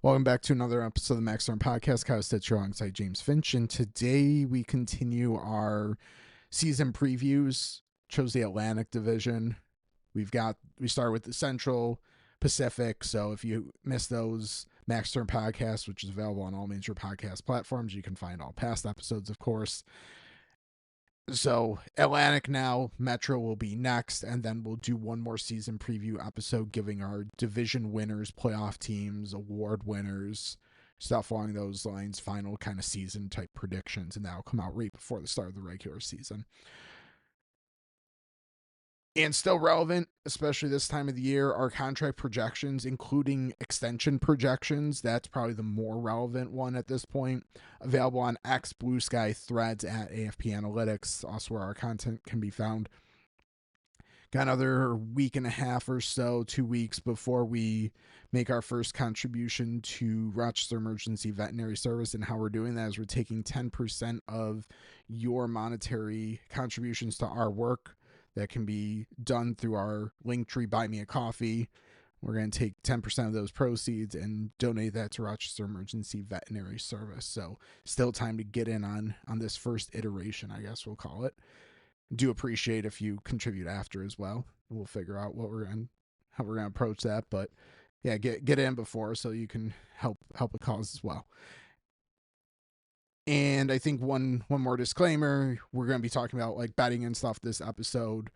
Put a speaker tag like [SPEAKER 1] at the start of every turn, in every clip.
[SPEAKER 1] Welcome back to another episode of the Max Storm Podcast. Kyle Stitch alongside James Finch, and today we continue our season previews. Chose the Atlantic Division. We start with the Central Pacific. So if you missed those, Max Storm Podcast, which is available on all major podcast platforms, you can find all past episodes, of course. So Atlantic now, Metro will be next, and then we'll do one more season preview episode giving our division winners, playoff teams, award winners, stuff along those lines, final kind of season type predictions, and that'll come out right before the start of the regular season. And still relevant, especially this time of the year, are contract projections, including extension projections. That's probably the more relevant one at this point. Available on X, Blue Sky, Threads, at AFP Analytics, also where our content can be found. Got another week and a half or so, 2 weeks before we make our first contribution to Rochester Emergency Veterinary Service. And how we're doing that is we're taking 10% of your monetary contributions to our work that can be done through our Linktree Buy Me a Coffee. We're going to take 10% of those proceeds and donate that to Rochester Emergency Veterinary Service. So still time to get in on this first iteration, I guess we'll call it. Do appreciate if you contribute after as well. We'll figure out how we're going to approach that. But yeah, get in before so you can help a cause as well. And I think one more disclaimer, we're going to be talking about like betting and stuff this episode.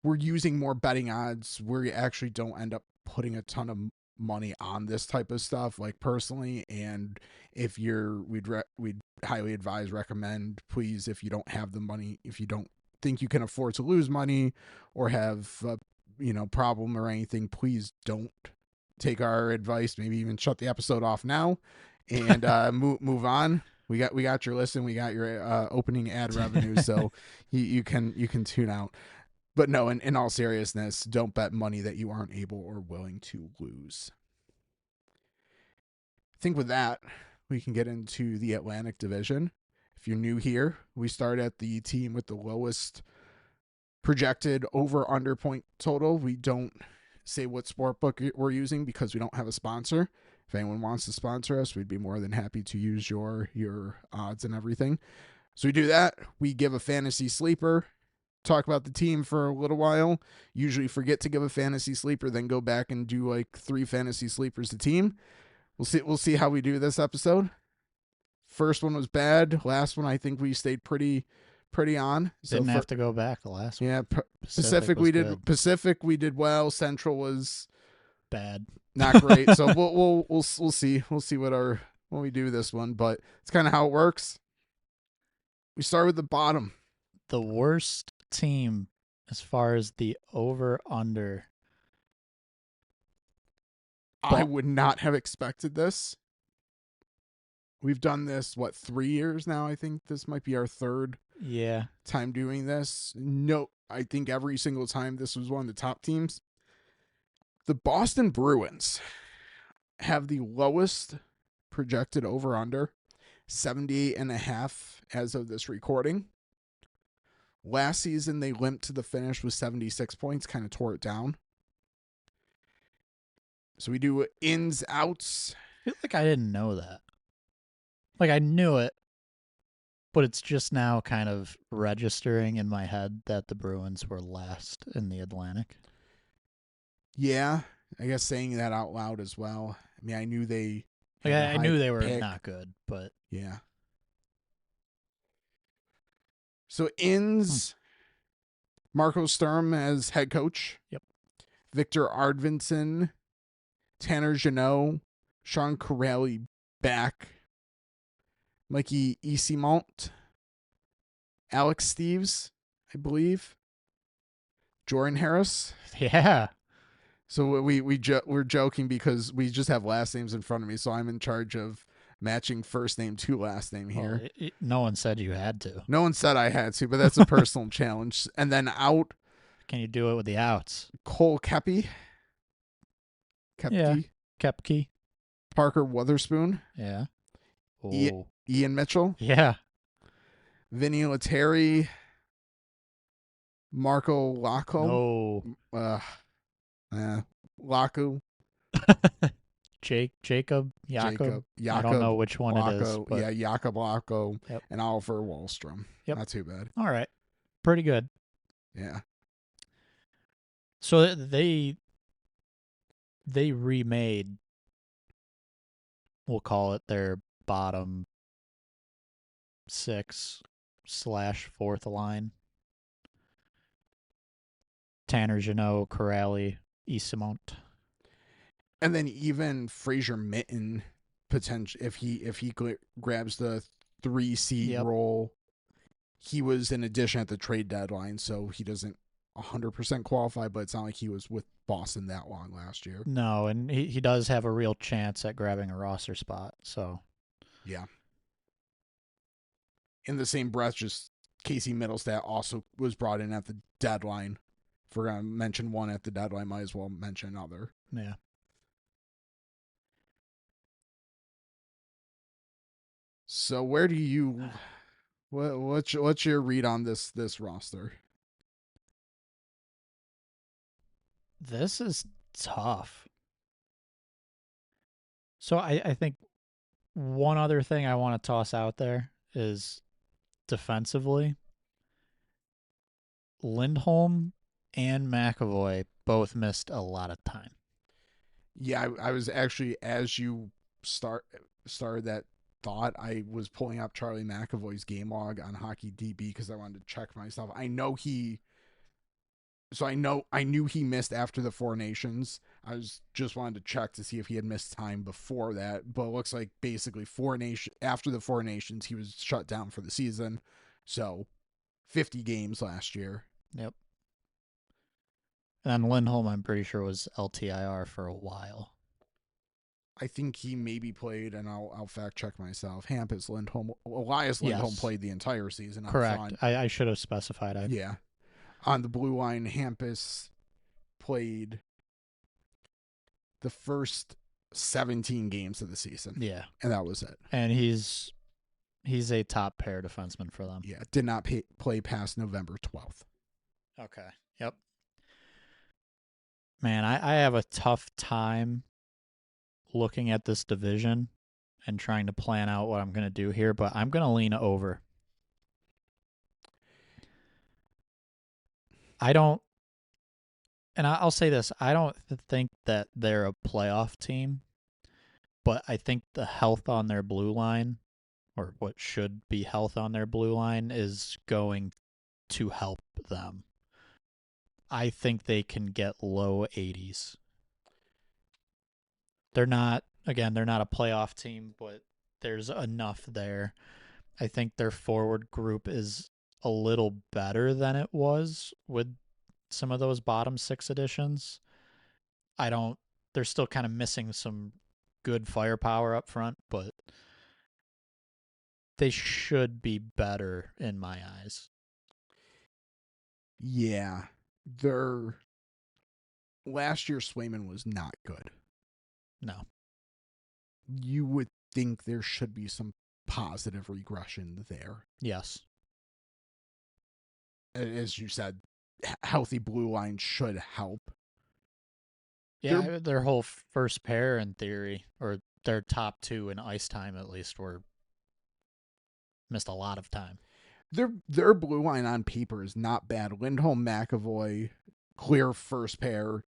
[SPEAKER 1] We're using more betting odds. We actually don't end up putting a ton of money on this type of stuff, like personally. And if we'd highly recommend, please, if you don't have the money, if you don't think you can afford to lose money or have a problem or anything, please don't take our advice. Maybe even shut the episode off now and move on. We got your listen. We got your opening ad revenue, so you can tune out. But no, in all seriousness, don't bet money that you aren't able or willing to lose. I think with that, we can get into the Atlantic Division. If you're new here, we start at the team with the lowest projected over-under point total. We don't say what sportbook we're using because we don't have a sponsor. If anyone wants to sponsor us, we'd be more than happy to use your odds and everything. So we do that. We give a fantasy sleeper, talk about the team for a little while, usually forget to give a fantasy sleeper, then go back and do like 3 fantasy sleepers a team. We'll see how we do this episode. First one was bad. Last one, I think we stayed pretty on.
[SPEAKER 2] Didn't have to go back the last one.
[SPEAKER 1] Yeah, Pacific we did good. Pacific we did well. Central was
[SPEAKER 2] bad,
[SPEAKER 1] not great. So we'll see. We'll see when we do this one, but it's kind of how it works. We start with the bottom.
[SPEAKER 2] The worst team as far as the over under.
[SPEAKER 1] I would not have expected this. We've done this 3 years now. I think this might be our third time doing this. No, I think every single time this was one of the top teams. The Boston Bruins have the lowest projected over-under, 78.5 as of this recording. Last season, they limped to the finish with 76 points, kind of tore it down. So we do ins, outs.
[SPEAKER 2] I feel like I didn't know that. Like I knew it, but it's just now kind of registering in my head that the Bruins were last in the Atlantic.
[SPEAKER 1] Yeah, I guess saying that out loud as well. I mean, I knew they.
[SPEAKER 2] Like I knew they were
[SPEAKER 1] pick.
[SPEAKER 2] not good, but
[SPEAKER 1] yeah. So ins, Marco Sturm as head coach.
[SPEAKER 2] Yep.
[SPEAKER 1] Victor Arvidsson, Tanner Jeannot, Sean Corelli back, Mikey Easimont, Alex Steves, I believe, Jordan Harris.
[SPEAKER 2] Yeah.
[SPEAKER 1] So we're joking because we just have last names in front of me, so I'm in charge of matching first name to last name here.
[SPEAKER 2] Well, no one said you had to.
[SPEAKER 1] No one said I had to, but that's a personal challenge. And then out.
[SPEAKER 2] Can you do it with the outs?
[SPEAKER 1] Cole Kepke.
[SPEAKER 2] Yeah. Kepke.
[SPEAKER 1] Parker Witherspoon.
[SPEAKER 2] Yeah.
[SPEAKER 1] Ian Mitchell.
[SPEAKER 2] Yeah.
[SPEAKER 1] Vinny Lettieri. Marco Lacco.
[SPEAKER 2] No.
[SPEAKER 1] Lacco.
[SPEAKER 2] Jacob.
[SPEAKER 1] Jacob,
[SPEAKER 2] I don't know
[SPEAKER 1] Jakob
[SPEAKER 2] which one it is,
[SPEAKER 1] Lacko,
[SPEAKER 2] but
[SPEAKER 1] yeah, Jakob Lacko,
[SPEAKER 2] yep,
[SPEAKER 1] and Oliver Wallstrom.
[SPEAKER 2] yep.
[SPEAKER 1] Not too bad.
[SPEAKER 2] All right, pretty good.
[SPEAKER 1] Yeah.
[SPEAKER 2] So they remade, we'll call it their bottom six slash fourth line. Tanner Janot, Corrali, Esamont.
[SPEAKER 1] And then even Fraser Mitten, potential if he grabs the 3C
[SPEAKER 2] Yep.
[SPEAKER 1] role, he was an addition at the trade deadline, so he doesn't 100% qualify. But it's not like he was with Boston that long last year.
[SPEAKER 2] No, and he does have a real chance at grabbing a roster spot. So
[SPEAKER 1] Yeah. In the same breath, just Casey Middlestat also was brought in at the deadline. If we're gonna mention one at the deadline, might as well mention another.
[SPEAKER 2] yeah.
[SPEAKER 1] So where do you what's your read on this roster?
[SPEAKER 2] This is tough. So I think one other thing I want to toss out there is defensively, Lindholm and McAvoy both missed a lot of time.
[SPEAKER 1] Yeah, I was actually as you started that thought, I was pulling up Charlie McAvoy's game log on Hockey DB because I wanted to check myself. I knew he missed after the Four Nations. I was just wanted to check to see if he had missed time before that, but it looks like basically after the Four Nations he was shut down for the season. So 50 games last year.
[SPEAKER 2] Yep. And then Lindholm, I'm pretty sure, was LTIR for a while.
[SPEAKER 1] I think he maybe played, and I'll fact check myself. Hampus Lindholm, Elias Lindholm
[SPEAKER 2] Yes.
[SPEAKER 1] played the entire season up
[SPEAKER 2] Correct.
[SPEAKER 1] front.
[SPEAKER 2] I should have specified.
[SPEAKER 1] Yeah, on the blue line, Hampus played the first 17 games of the season,
[SPEAKER 2] Yeah.
[SPEAKER 1] and that was it.
[SPEAKER 2] And he's a top pair defenseman for them.
[SPEAKER 1] Yeah, did not play past November 12th.
[SPEAKER 2] Okay. Yep. Man, I have a tough time looking at this division and trying to plan out what I'm going to do here, but I'm going to lean over. I don't, and I'll say this, I don't think that they're a playoff team, but I think the health on their blue line, or what should be health on their blue line, is going to help them. I think they can get low 80s. They're not, again, they're not a playoff team, but there's enough there. I think their forward group is a little better than it was with some of those bottom six additions. I don't, they're still kind of missing some good firepower up front, but they should be better in my eyes.
[SPEAKER 1] Yeah, their last year Swayman was not good.
[SPEAKER 2] No.
[SPEAKER 1] You would think there should be some positive regression there.
[SPEAKER 2] Yes.
[SPEAKER 1] As you said, healthy blue line should help.
[SPEAKER 2] Yeah, their whole first pair in theory, or their top two in ice time at least, were missed a lot of time.
[SPEAKER 1] Their blue line on paper is not bad. Lindholm, McAvoy, clear first pair.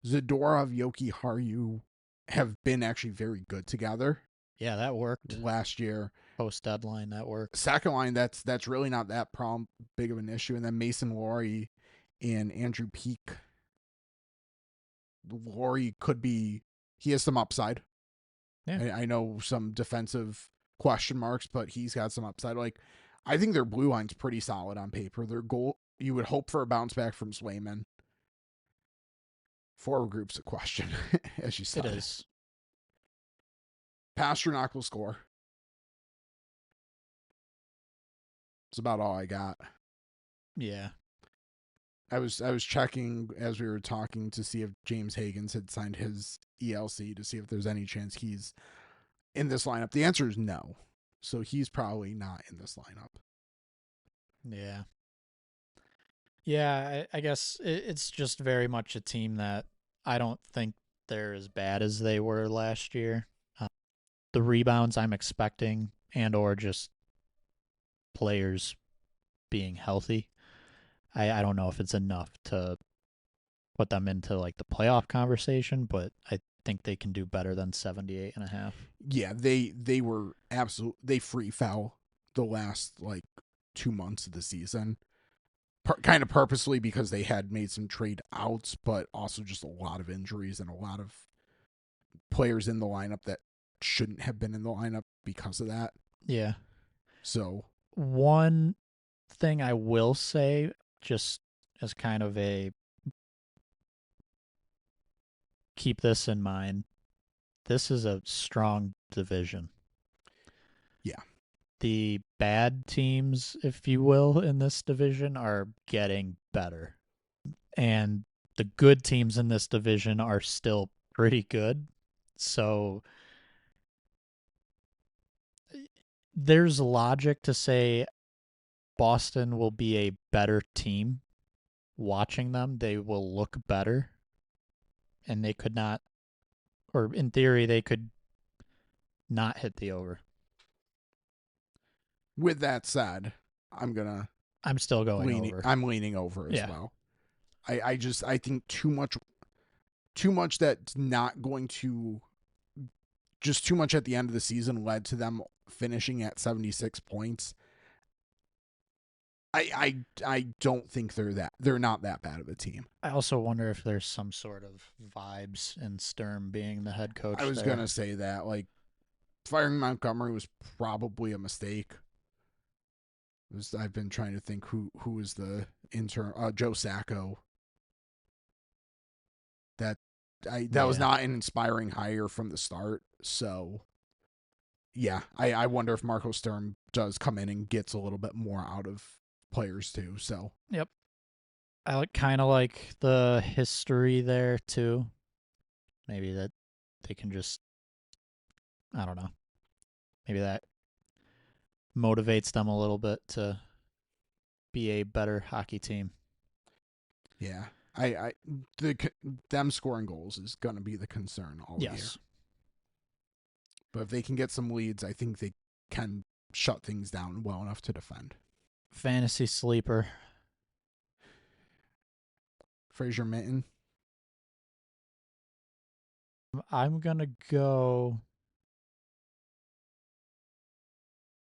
[SPEAKER 1] Zadorov, Yoki, Haru have been actually very good together.
[SPEAKER 2] Yeah, that worked.
[SPEAKER 1] Last year.
[SPEAKER 2] Post deadline, that worked.
[SPEAKER 1] Second line, that's really not that big of an issue. And then Mason Laurie and Andrew Peak. Laurie he has some upside.
[SPEAKER 2] Yeah.
[SPEAKER 1] I know some defensive question marks, but he's got some upside. Like, I think their blue line's pretty solid on paper. Their goal, you would hope for a bounce back from Swayman. Forward group's a question, as you said.
[SPEAKER 2] It is.
[SPEAKER 1] Pasternak will score. It's about all I got.
[SPEAKER 2] Yeah.
[SPEAKER 1] I was checking as we were talking to see if James Higgins had signed his ELC to see if there's any chance he's in this lineup. The answer is no. So he's probably not in this lineup.
[SPEAKER 2] Yeah. Yeah, I guess it's just very much a team that I don't think they're as bad as they were last year. Uh, the rebounds I'm expecting, and or just players being healthy. I don't know if it's enough to put them into like the playoff conversation, but I think they can do better than 78.5.
[SPEAKER 1] Yeah, they were they free fell the last like 2 months of the season, kind of purposely because they had made some trade outs, but also just a lot of injuries and a lot of players in the lineup that shouldn't have been in the lineup because of that.
[SPEAKER 2] Yeah.
[SPEAKER 1] So
[SPEAKER 2] One thing I will say, just as kind of a keep this in mind, this is a strong division.
[SPEAKER 1] yeah,
[SPEAKER 2] The bad teams, if you will, in this division are getting better. And the good teams in this division are still pretty good. So there's logic to say Boston will be a better team. Watching them, they will look better. And they could not, or in theory, they could not hit the over.
[SPEAKER 1] with that said, I'm gonna
[SPEAKER 2] I'm still going over.
[SPEAKER 1] I'm leaning over as
[SPEAKER 2] Yeah.
[SPEAKER 1] well. I think too much that's not going to just too much at the end of the season led to them finishing at 76 points. I don't think they're not that bad of a team.
[SPEAKER 2] I also wonder if there's some sort of vibes in Sturm being the head coach
[SPEAKER 1] I was
[SPEAKER 2] there.
[SPEAKER 1] gonna say that like firing Montgomery was probably a mistake. I've been trying to think who was the intern. Joe Sacco. That that was
[SPEAKER 2] Yeah.
[SPEAKER 1] not an inspiring hire from the start. So yeah, I wonder if Marco Sturm does come in and gets a little bit more out of players too. So
[SPEAKER 2] Yep. I kind of like the history there too. Maybe that they can just, I don't know. Maybe that motivates them a little bit to be a better hockey team.
[SPEAKER 1] yeah, I them scoring goals is gonna be the concern all year.
[SPEAKER 2] Yes.
[SPEAKER 1] But if they can get some leads, I think they can shut things down well enough to defend.
[SPEAKER 2] Fantasy sleeper.
[SPEAKER 1] Fraser Minton.
[SPEAKER 2] I'm going to go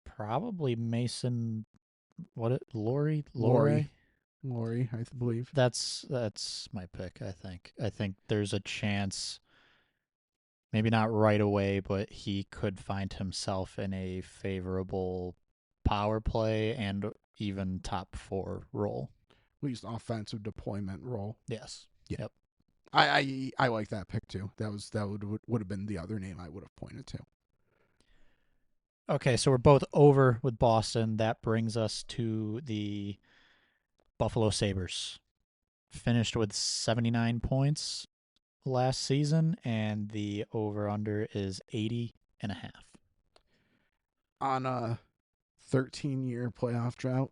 [SPEAKER 2] probably Mason. What it? Laurie?
[SPEAKER 1] Laurie, I believe.
[SPEAKER 2] That's my pick, I think. I think there's a chance, maybe not right away, but he could find himself in a favorable power play and even top 4 role.
[SPEAKER 1] At least offensive deployment role.
[SPEAKER 2] Yes.
[SPEAKER 1] Yeah.
[SPEAKER 2] Yep.
[SPEAKER 1] I like that pick too. That would have been the other name I would have pointed to.
[SPEAKER 2] Okay, so we're both over with Boston. That brings us to the Buffalo Sabres. Finished with 79 points last season, and the over-under is 80.5.
[SPEAKER 1] On a 13-year playoff drought.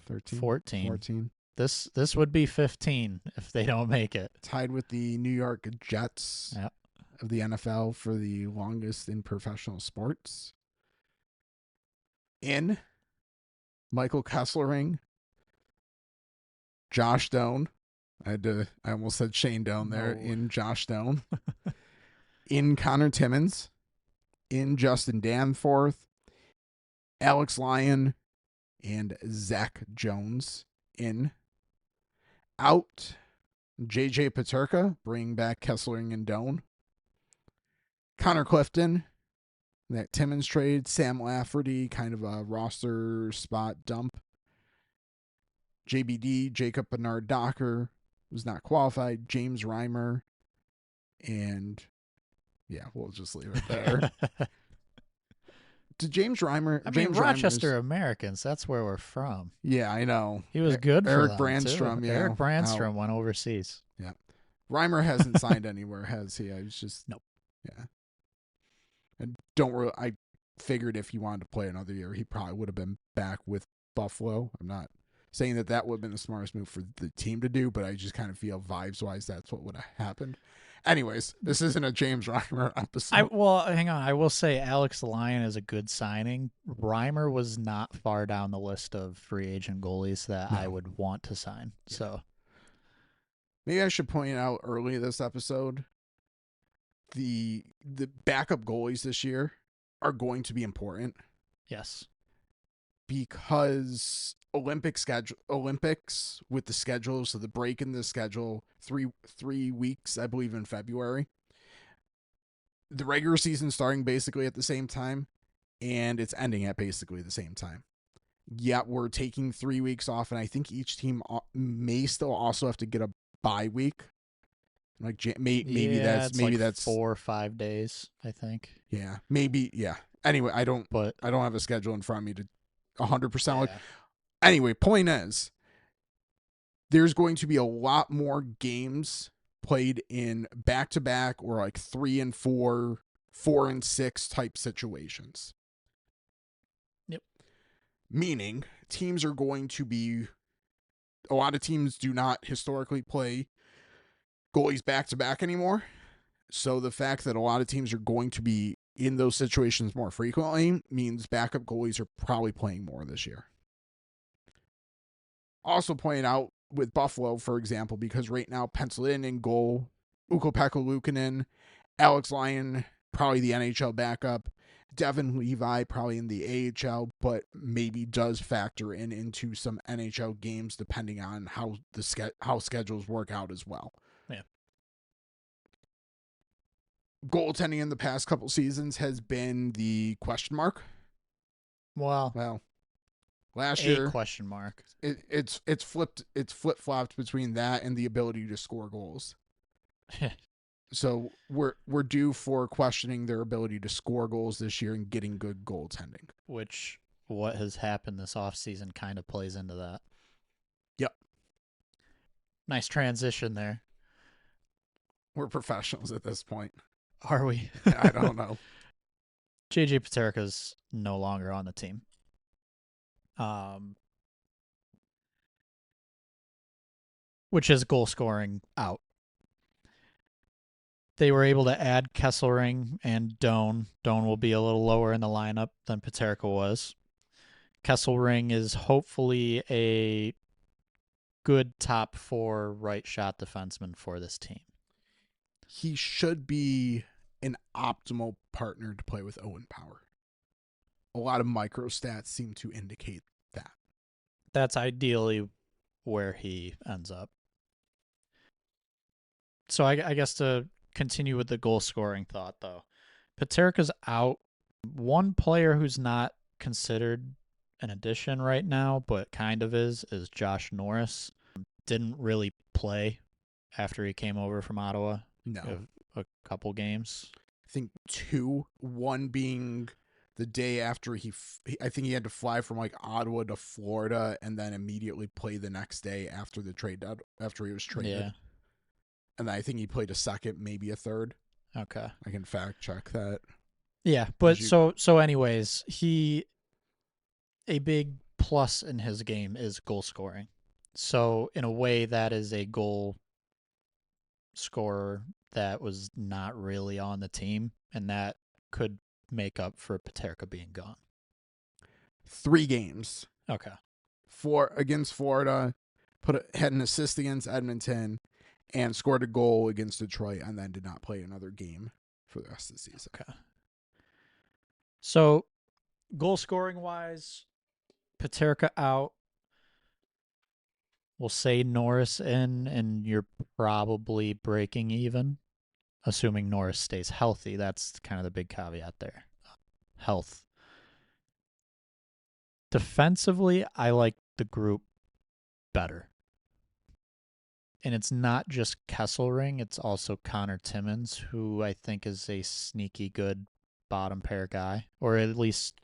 [SPEAKER 1] 13?
[SPEAKER 2] 14.
[SPEAKER 1] 14.
[SPEAKER 2] This would be 15 if they don't make it.
[SPEAKER 1] Tied with the New York Jets
[SPEAKER 2] Yep.
[SPEAKER 1] of the NFL for the longest in professional sports. In Michael Kesselring, Josh Doan. I almost said Shane Doan there.
[SPEAKER 2] No.
[SPEAKER 1] In Josh Doan. In Connor Timmins. In Justin Danforth. Alex Lyon and Zach Jones. In. Out. JJ Paterka, bringing back Kesselring and Doan. Connor Clifton, that Timmins trade. Sam Lafferty, kind of a roster spot dump. JBD, Jacob Bernard Docker, was not qualified. James Reimer, and yeah, we'll just leave it there. Did James Reimer?
[SPEAKER 2] I mean,
[SPEAKER 1] James
[SPEAKER 2] Rochester
[SPEAKER 1] Reimer's,
[SPEAKER 2] Americans, that's where we're from.
[SPEAKER 1] Yeah, I know.
[SPEAKER 2] He was good
[SPEAKER 1] Eric
[SPEAKER 2] for them,
[SPEAKER 1] Brandstrom,
[SPEAKER 2] too.
[SPEAKER 1] yeah.
[SPEAKER 2] Eric Brandstrom went overseas.
[SPEAKER 1] Yeah. Reimer hasn't signed anywhere, has he? I was just.
[SPEAKER 2] Nope.
[SPEAKER 1] Yeah. I figured if he wanted to play another year, he probably would have been back with Buffalo. I'm not saying that would have been the smartest move for the team to do, but I just kind of feel vibes wise that's what would have happened. Anyways, this isn't a James Reimer
[SPEAKER 2] I
[SPEAKER 1] episode.
[SPEAKER 2] well, hang on. I will say Alex Lyon is a good signing. Reimer was not far down the list of free agent goalies that I
[SPEAKER 1] No.
[SPEAKER 2] would want to sign.
[SPEAKER 1] Yeah.
[SPEAKER 2] So
[SPEAKER 1] Maybe I should point out early this episode the backup goalies this year are going to be important
[SPEAKER 2] yes,
[SPEAKER 1] because Olympics with the schedule, so the break in the schedule, three weeks, I believe, in February. The regular season starting basically at the same time, and it's ending at basically the same time. Yet we're taking 3 weeks off, and I think each team may still also have to get a bye week. Like maybe
[SPEAKER 2] yeah, it's like
[SPEAKER 1] that's
[SPEAKER 2] 4 or 5 days, I think.
[SPEAKER 1] yeah, maybe yeah. Anyway,
[SPEAKER 2] But
[SPEAKER 1] I don't have a schedule in front of me to 100% look.
[SPEAKER 2] yeah,
[SPEAKER 1] Anyway, point is, there's going to be a lot more games played in back to back or like 3 and 4, 4 and 6 type situations.
[SPEAKER 2] yep,
[SPEAKER 1] Meaning, teams are going to be, a lot of teams do not historically play goalies back to back anymore. So the fact that a lot of teams are going to be in those situations more frequently means backup goalies are probably playing more this year. Also pointing out with Buffalo, for example, because right now penciled in goal, Ukko-Pekka Luukkonen, Alex Lyon, probably the NHL backup, Devin Levi probably in the AHL, but maybe does factor into some NHL games depending on how schedules work out as well.
[SPEAKER 2] yeah.
[SPEAKER 1] Goaltending in the past couple seasons has been the question mark.
[SPEAKER 2] Well,
[SPEAKER 1] Well, last
[SPEAKER 2] a
[SPEAKER 1] year
[SPEAKER 2] question mark.
[SPEAKER 1] it's flip flopped between that and the ability to score goals. So we're due for questioning their ability to score goals this year and getting good goaltending.
[SPEAKER 2] Which what has happened this offseason kind of plays into that.
[SPEAKER 1] Yep,
[SPEAKER 2] Nice transition there.
[SPEAKER 1] we're professionals at this point.
[SPEAKER 2] Are we?
[SPEAKER 1] I don't know.
[SPEAKER 2] JJ Paterka's no longer on the team. Which is goal scoring out. They were able to add Kesselring and Doan. Doan will be a little lower in the lineup than Paterka was. Kesselring is hopefully a good top 4 right shot defenseman for this team.
[SPEAKER 1] He should be an optimal partner to play with Owen Power. A lot of micro stats seem to indicate that.
[SPEAKER 2] That's ideally where he ends up. So I guess to continue with the goal scoring thought, though, Paterka's out. One player who's not considered an addition right now, but kind of is Josh Norris. Didn't really play after he came over from Ottawa.
[SPEAKER 1] No.
[SPEAKER 2] A couple games.
[SPEAKER 1] I think 2, one being the day after I think he had to fly from like Ottawa to Florida and then immediately play the next day after the after he was traded.
[SPEAKER 2] Yeah.
[SPEAKER 1] And I think he played a second, maybe a third.
[SPEAKER 2] Okay.
[SPEAKER 1] I can fact check that.
[SPEAKER 2] Yeah, but so anyways, a big plus in his game is goal scoring. So in a way that is a goal scorer that was not really on the team, and that could make up for Paterka being gone.
[SPEAKER 1] 3 games.
[SPEAKER 2] Okay.
[SPEAKER 1] 4 against Florida, had an assist against Edmonton, and scored a goal against Detroit, and then did not play another game for the rest of the season.
[SPEAKER 2] Okay. So, goal scoring wise, Paterka out. We'll say Norris in, and you're probably breaking even, assuming Norris stays healthy. That's kind of the big caveat there. Health. Defensively, I like the group better. And it's not just Kesselring, it's also Connor Timmins, who I think is a sneaky good bottom pair guy, or at least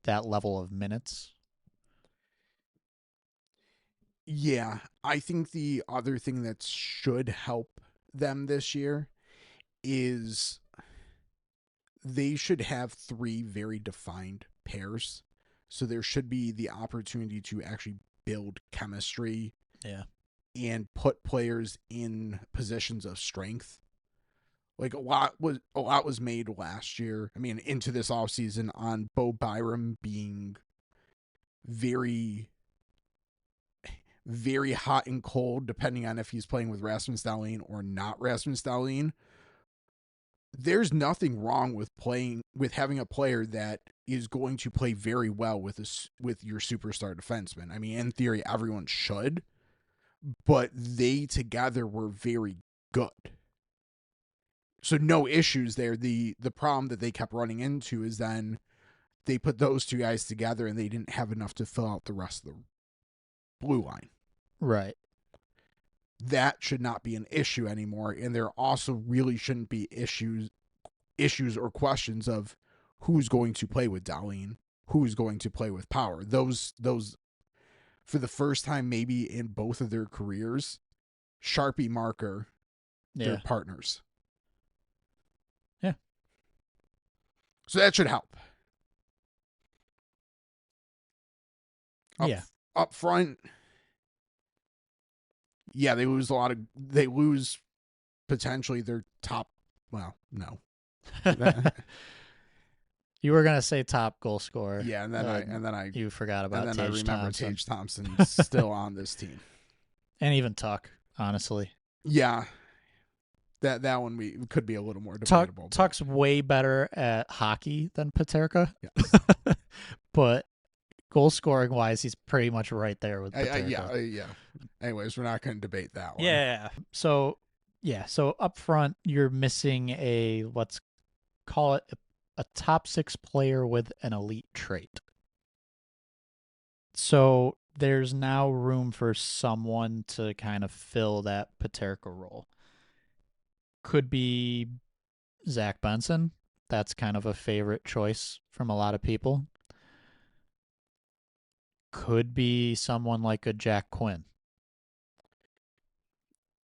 [SPEAKER 2] that level of minutes.
[SPEAKER 1] Yeah, I think the other thing that should help them this year is they should have 3 very defined pairs. So there should be the opportunity to actually build chemistry
[SPEAKER 2] Yeah.
[SPEAKER 1] and put players in positions of strength. Like a lot was made last year. I mean, into this offseason on Bo Byram being very, very hot and cold, depending on if he's playing with Rasmus Dahlin or not Rasmus Dahlin. There's nothing wrong with having a player that is going to play very well with your superstar defenseman. I mean, in theory, everyone should, but they together were very good. So no issues there. The problem that they kept running into is then they put those two guys together and they didn't have enough to fill out the rest of the blue line.
[SPEAKER 2] Right.
[SPEAKER 1] That should not be an issue anymore, and there also really shouldn't be issues or questions of who's going to play with Dahlin, who's going to play with Power. Those for the first time maybe in both of their careers, Sharpie Marker, they're
[SPEAKER 2] Yeah.
[SPEAKER 1] partners.
[SPEAKER 2] Yeah.
[SPEAKER 1] So that should help.
[SPEAKER 2] Yeah.
[SPEAKER 1] Up front, yeah, they lose potentially their top. Well, no.
[SPEAKER 2] You were gonna say top goal scorer.
[SPEAKER 1] Yeah, and then
[SPEAKER 2] you forgot about
[SPEAKER 1] and then I
[SPEAKER 2] Tage
[SPEAKER 1] remember
[SPEAKER 2] Thompson.
[SPEAKER 1] Tage Thompson's still on this team.
[SPEAKER 2] And even Tuck, honestly.
[SPEAKER 1] Yeah, that one we could be a little more debatable.
[SPEAKER 2] Tuck's way better at hockey than Paterka.
[SPEAKER 1] Yes.
[SPEAKER 2] But goal scoring wise, he's pretty much right there with Paterka.
[SPEAKER 1] Yeah. Anyways, we're not going to debate that one.
[SPEAKER 2] Yeah. So up front, you're missing let's call it a top 6 player with an elite trait. So there's now room for someone to kind of fill that Paterka role. Could be Zach Benson. That's kind of a favorite choice from a lot of people. Could be someone like a Jack Quinn.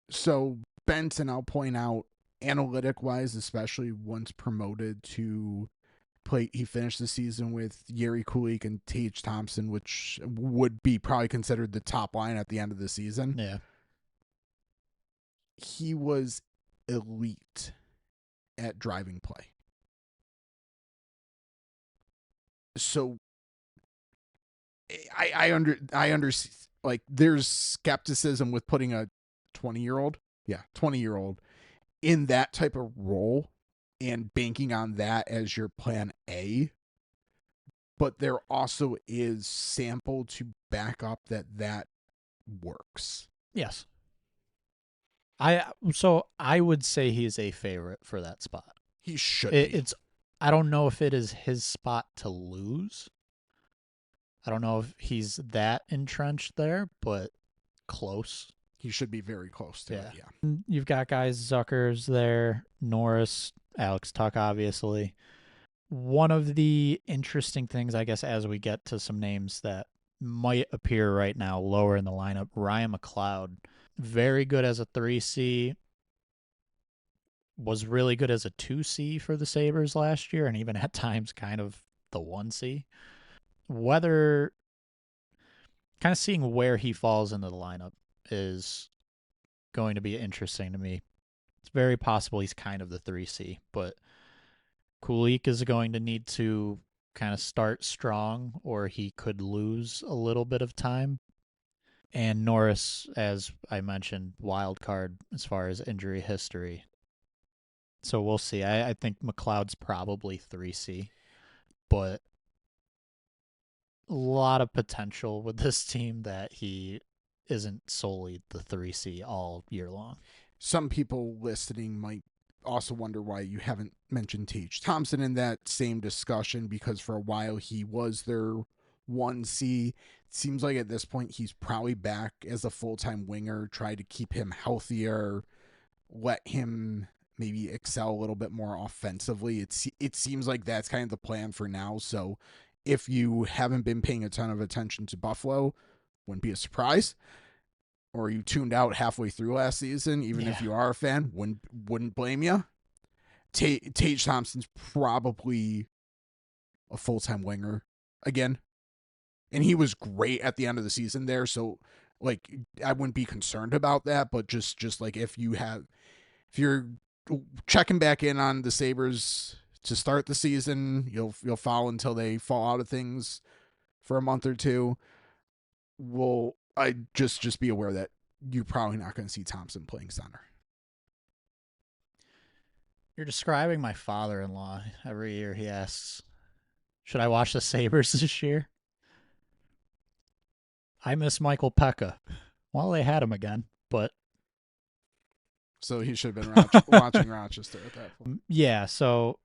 [SPEAKER 1] So Benson, I'll point out, analytic wise, especially once promoted to play, he finished the season with Yuri Kulik and Tage Thompson, which would be probably considered the top line at the end of the season.
[SPEAKER 2] Yeah.
[SPEAKER 1] He was elite at driving play. So I understand, like, there's skepticism with putting a 20-year-old in that type of role and banking on that as your plan A. But there also is sample to back up that works.
[SPEAKER 2] Yes. I would say he's a favorite for that spot.
[SPEAKER 1] He should be.
[SPEAKER 2] I don't know if it is his spot to lose. I don't know if he's that entrenched there, but close.
[SPEAKER 1] He should be very close to it, yeah.
[SPEAKER 2] You've got guys, Zuckers there, Norris, Alex Tuck, obviously. One of the interesting things, I guess, as we get to some names that might appear right now lower in the lineup, Ryan McLeod, very good as a 3C, was really good as a 2C for the Sabres last year, and even at times kind of the 1C. Whether kind of seeing where he falls into the lineup is going to be interesting to me. It's very possible he's kind of the 3C, but Kulik is going to need to kind of start strong or he could lose a little bit of time. And Norris, as I mentioned, wild card as far as injury history. So we'll see. I think McLeod's probably 3C, but a lot of potential with this team that he isn't solely the 3C all year long.
[SPEAKER 1] Some people listening might also wonder why you haven't mentioned Tage Thompson in that same discussion, because for a while he was their 1C. It seems like at this point he's probably back as a full-time winger, try to keep him healthier, let him maybe excel a little bit more offensively. It seems like that's kind of the plan for now. So if you haven't been paying a ton of attention to Buffalo, wouldn't be a surprise. Or you tuned out halfway through last season, even if you are a fan, wouldn't blame you. Tage Thompson's probably a full-time winger again. And he was great at the end of the season there, so like I wouldn't be concerned about that, but just like if you're checking back in on the Sabres to start the season. You'll follow until they fall out of things for a month or two. Will I just be aware that you're probably not going to see Thompson playing center.
[SPEAKER 2] You're describing my father-in-law. Every year he asks, should I watch the Sabres this year? I miss Michael Pekka. Well, they had him again, but
[SPEAKER 1] So he should have been watching Rochester at that point.
[SPEAKER 2] yeah. So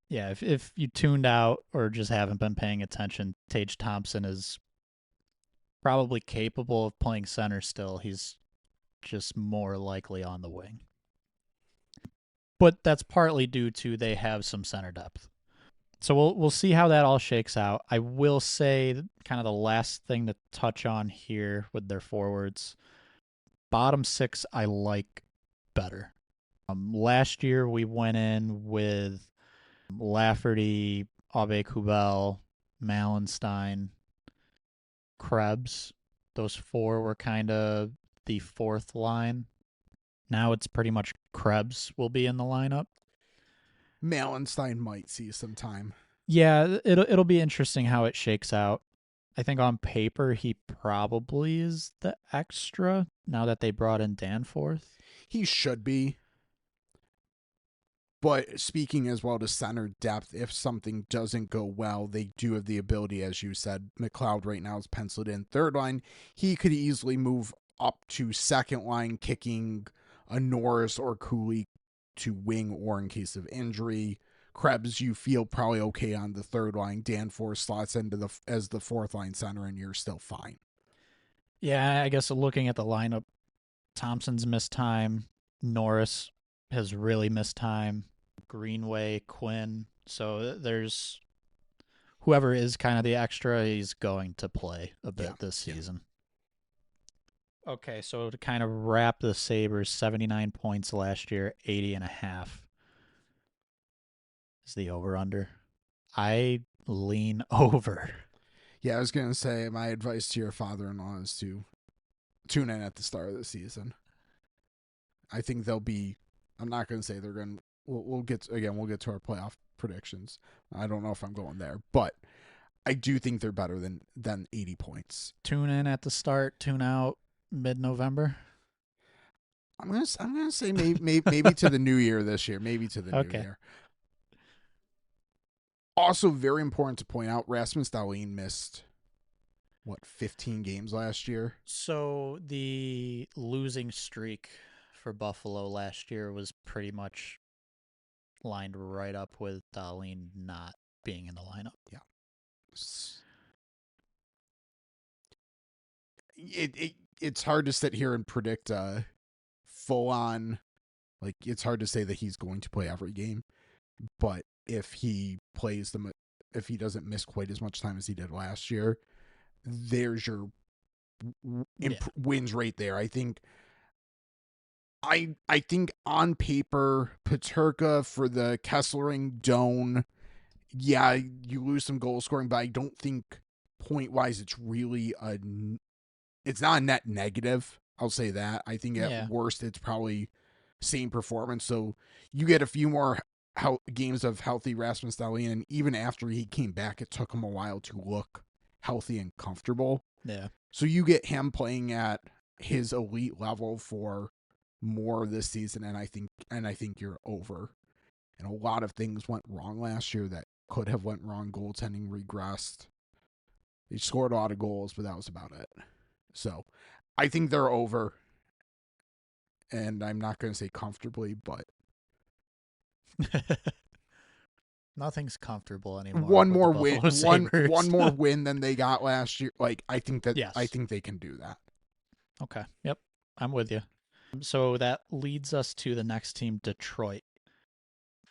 [SPEAKER 2] yeah, if you tuned out or just haven't been paying attention, Tage Thompson is probably capable of playing center still. He's just more likely on the wing. But that's partly due to they have some center depth. So we'll see how that all shakes out. I will say kind of the last thing to touch on here with their forwards. Bottom six I like better. Last year we went in with Lafferty, Aube Kubel, Malenstein, Krebs. Those four were kind of the fourth line. Now it's pretty much Krebs will be in the lineup.
[SPEAKER 1] Malenstein might see some time.
[SPEAKER 2] Yeah, it'll be interesting how it shakes out. I think on paper he probably is the extra now that they brought in Danforth.
[SPEAKER 1] He should be. But speaking as well to center depth, if something doesn't go well, they do have the ability, as you said. McLeod right now is penciled in third line. He could easily move up to second line, kicking a Norris or Cooley to wing or in case of injury. Krebs, you feel probably okay on the third line. Danforth slots into as the fourth line center, and you're still fine.
[SPEAKER 2] Yeah, I guess looking at the lineup, Thompson's missed time. Norris has really missed time. Greenway, Quinn. So there's whoever is kind of the extra, he's going to play a bit this season. Yeah. Okay, so to kind of wrap the Sabres, 79 points last year, 80 and a half is the over-under. I lean over.
[SPEAKER 1] Yeah, I was going to say my advice to your father-in-law is to tune in at the start of the season. I think they'll be. I'm not going to say they're going. We'll get to our playoff predictions. I don't know if I'm going there, but I do think they're better than 80 points.
[SPEAKER 2] Tune in at the start, tune out mid-November.
[SPEAKER 1] I'm gonna say maybe to the new year this year. Maybe to the new year. Also, very important to point out, Rasmus Dahlin missed 15 games last year.
[SPEAKER 2] So the losing streak for Buffalo last year was pretty much lined right up with Dahlin not being in the lineup.
[SPEAKER 1] Yeah. It's hard to sit here and predict full on, like, it's hard to say that he's going to play every game, but if he plays them, if he doesn't miss quite as much time as he did last year, there's your wins right there. I think on paper, Paterka for the Kesslering Doan, yeah, you lose some goal scoring, but I don't think point wise it's really it's not a net negative. I'll say that. I think at worst it's probably same performance. So you get a few more games of healthy Rasmus Dahlin, and even after he came back, it took him a while to look healthy and comfortable.
[SPEAKER 2] Yeah.
[SPEAKER 1] So you get him playing at his elite level for more this season, and I think you're over. And a lot of things went wrong last year that could have went wrong. Goaltending regressed. They scored a lot of goals, but that was about it. So I think they're over. And I'm not going to say comfortably, but
[SPEAKER 2] nothing's comfortable anymore.
[SPEAKER 1] One more win than they got last year. Like, I think they can do that.
[SPEAKER 2] Okay. Yep. I'm with you. So that leads us to the next team, Detroit.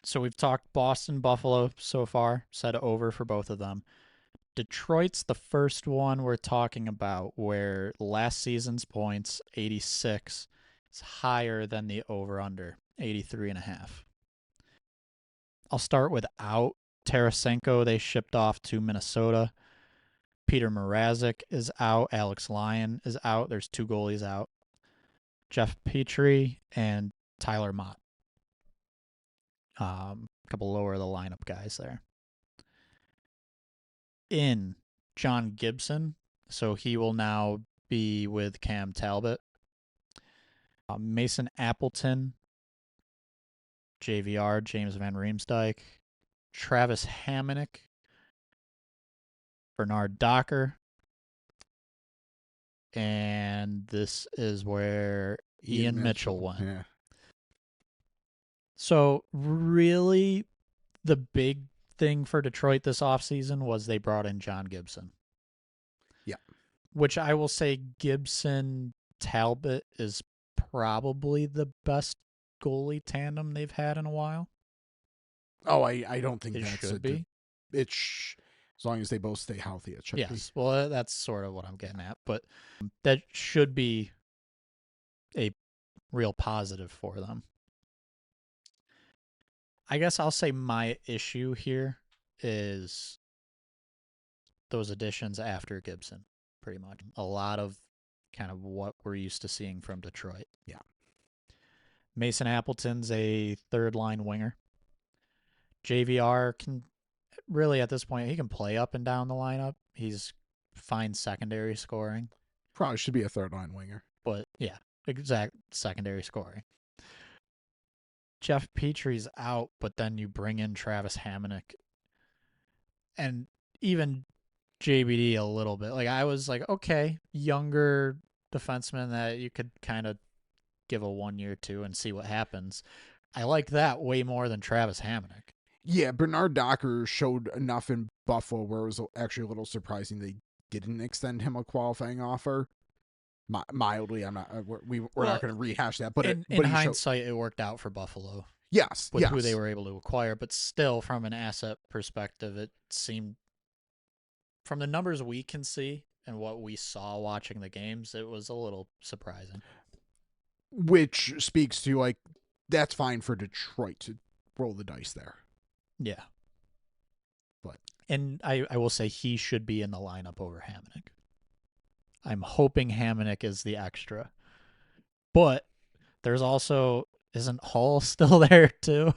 [SPEAKER 2] So we've talked Boston, Buffalo so far, said over for both of them. Detroit's the first one we're talking about where last season's points, 86, is higher than the over-under, 83.5. I'll start with out. Tarasenko, they shipped off to Minnesota. Peter Mrazek is out. Alex Lyon is out. There's two goalies out. Jeff Petrie and Tyler Mott. A couple lower of the lineup guys there. In John Gibson, so he will now be with Cam Talbot. Mason Appleton, JVR, James Van Riemsdyk, Travis Hamonic, Bernard Docker, and this is where Ian Mitchell went.
[SPEAKER 1] Yeah.
[SPEAKER 2] So really, the big thing for Detroit this offseason was they brought in John Gibson.
[SPEAKER 1] Yeah.
[SPEAKER 2] Which I will say Gibson Talbot is probably the best goalie tandem they've had in a while.
[SPEAKER 1] Oh, I don't think
[SPEAKER 2] It
[SPEAKER 1] that's
[SPEAKER 2] should be.
[SPEAKER 1] As long as they both stay healthy, it should be.
[SPEAKER 2] Yes. Well, that's sort of what I'm getting at, but that should be a real positive for them. I guess I'll say my issue here is those additions after Gibson, pretty much. A lot of kind of what we're used to seeing from Detroit.
[SPEAKER 1] Yeah.
[SPEAKER 2] Mason Appleton's a third line winger. JVR can really, at this point, he can play up and down the lineup. He's fine secondary scoring.
[SPEAKER 1] Probably should be a third line winger.
[SPEAKER 2] But yeah, exact secondary scoring. Jeff Petry's out, but then you bring in Travis Hamonic and even JBD a little bit. Like I was like, okay, younger defenseman that you could kind of give a 1 year to and see what happens. I like that way more than Travis Hamonic.
[SPEAKER 1] Yeah, Bernard Docker showed enough in Buffalo where it was actually a little surprising they didn't extend him a qualifying offer. Mildly, I'm not. We're not going to rehash that. But
[SPEAKER 2] in hindsight, it worked out for Buffalo.
[SPEAKER 1] Yes,
[SPEAKER 2] with who they were able to acquire, but still, from an asset perspective, it seemed, from the numbers we can see and what we saw watching the games, it was a little surprising.
[SPEAKER 1] Which speaks to like that's fine for Detroit to roll the dice there.
[SPEAKER 2] Yeah.
[SPEAKER 1] But
[SPEAKER 2] and I will say he should be in the lineup over Hamonic. I'm hoping Hamonic is the extra. But there's also, isn't Hall still there too?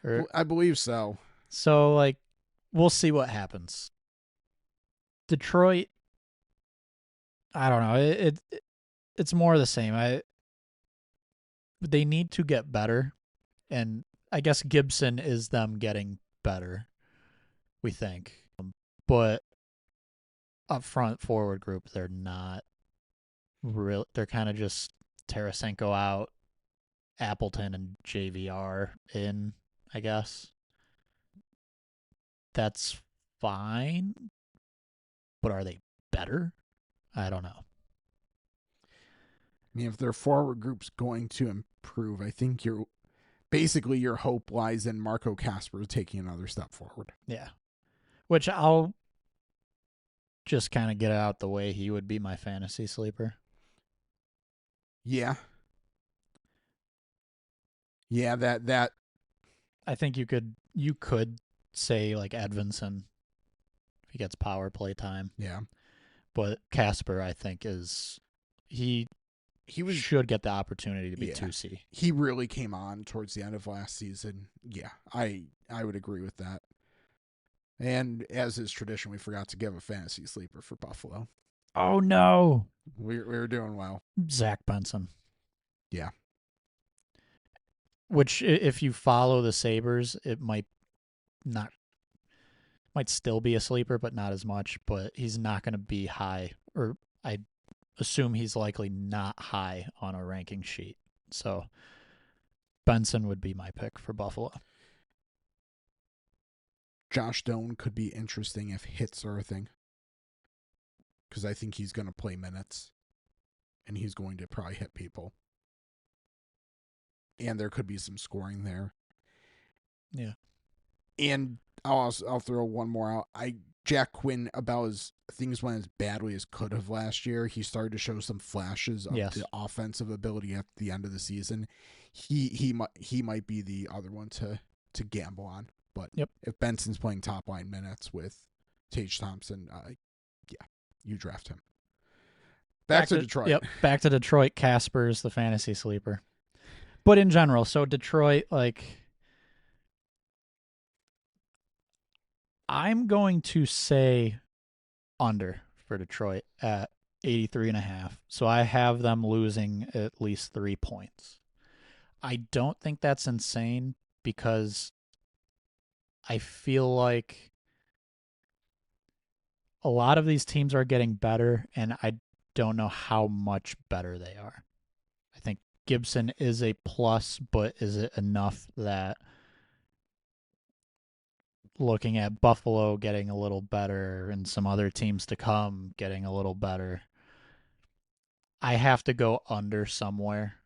[SPEAKER 1] Well, I believe so.
[SPEAKER 2] So like we'll see what happens. Detroit, I don't know. It's more of the same. They need to get better, and I guess Gibson is them getting better, we think. But up front, forward group, they're not real. They're kind of just Tarasenko out, Appleton and JVR in, I guess. That's fine. But are they better? I don't know.
[SPEAKER 1] I mean, if their forward group's going to improve, I think your hope lies in Marco Kasper taking another step forward.
[SPEAKER 2] Yeah. Which I'll just kind of get out the way. He would be my fantasy sleeper.
[SPEAKER 1] Yeah. Yeah, that
[SPEAKER 2] I think you could say like Edvinson if he gets power play time.
[SPEAKER 1] Yeah.
[SPEAKER 2] But Kasper, I think, he should get the opportunity to be 2C.
[SPEAKER 1] He really came on towards the end of last season. Yeah, I would agree with that. And as is tradition, we forgot to give a fantasy sleeper for Buffalo.
[SPEAKER 2] Oh, no.
[SPEAKER 1] We were doing well.
[SPEAKER 2] Zach Benson.
[SPEAKER 1] Yeah.
[SPEAKER 2] Which, if you follow the Sabres, it might still be a sleeper, but not as much. But he's not going to be high, or I assume he's likely not high on a ranking sheet. So Benson would be my pick for Buffalo.
[SPEAKER 1] Josh Doan could be interesting if hits are a thing, because I think he's going to play minutes, and he's going to probably hit people. And there could be some scoring there.
[SPEAKER 2] Yeah.
[SPEAKER 1] And I'll throw one more out. Jack Quinn, about as things went as badly as could have last year, he started to show some flashes of the offensive ability at the end of the season. He might be the other one to gamble on. But if Benson's playing top line minutes with Tage Thompson, yeah, you draft him. Back to Detroit.
[SPEAKER 2] Yep, back to Detroit. Kasper's the fantasy sleeper. But in general, so Detroit, like, I'm going to say under for Detroit at 83.5. So I have them losing at least 3 points. I don't think that's insane because I feel like a lot of these teams are getting better, and I don't know how much better they are. I think Gibson is a plus, but is it enough that looking at Buffalo getting a little better and some other teams to come getting a little better, I have to go under somewhere.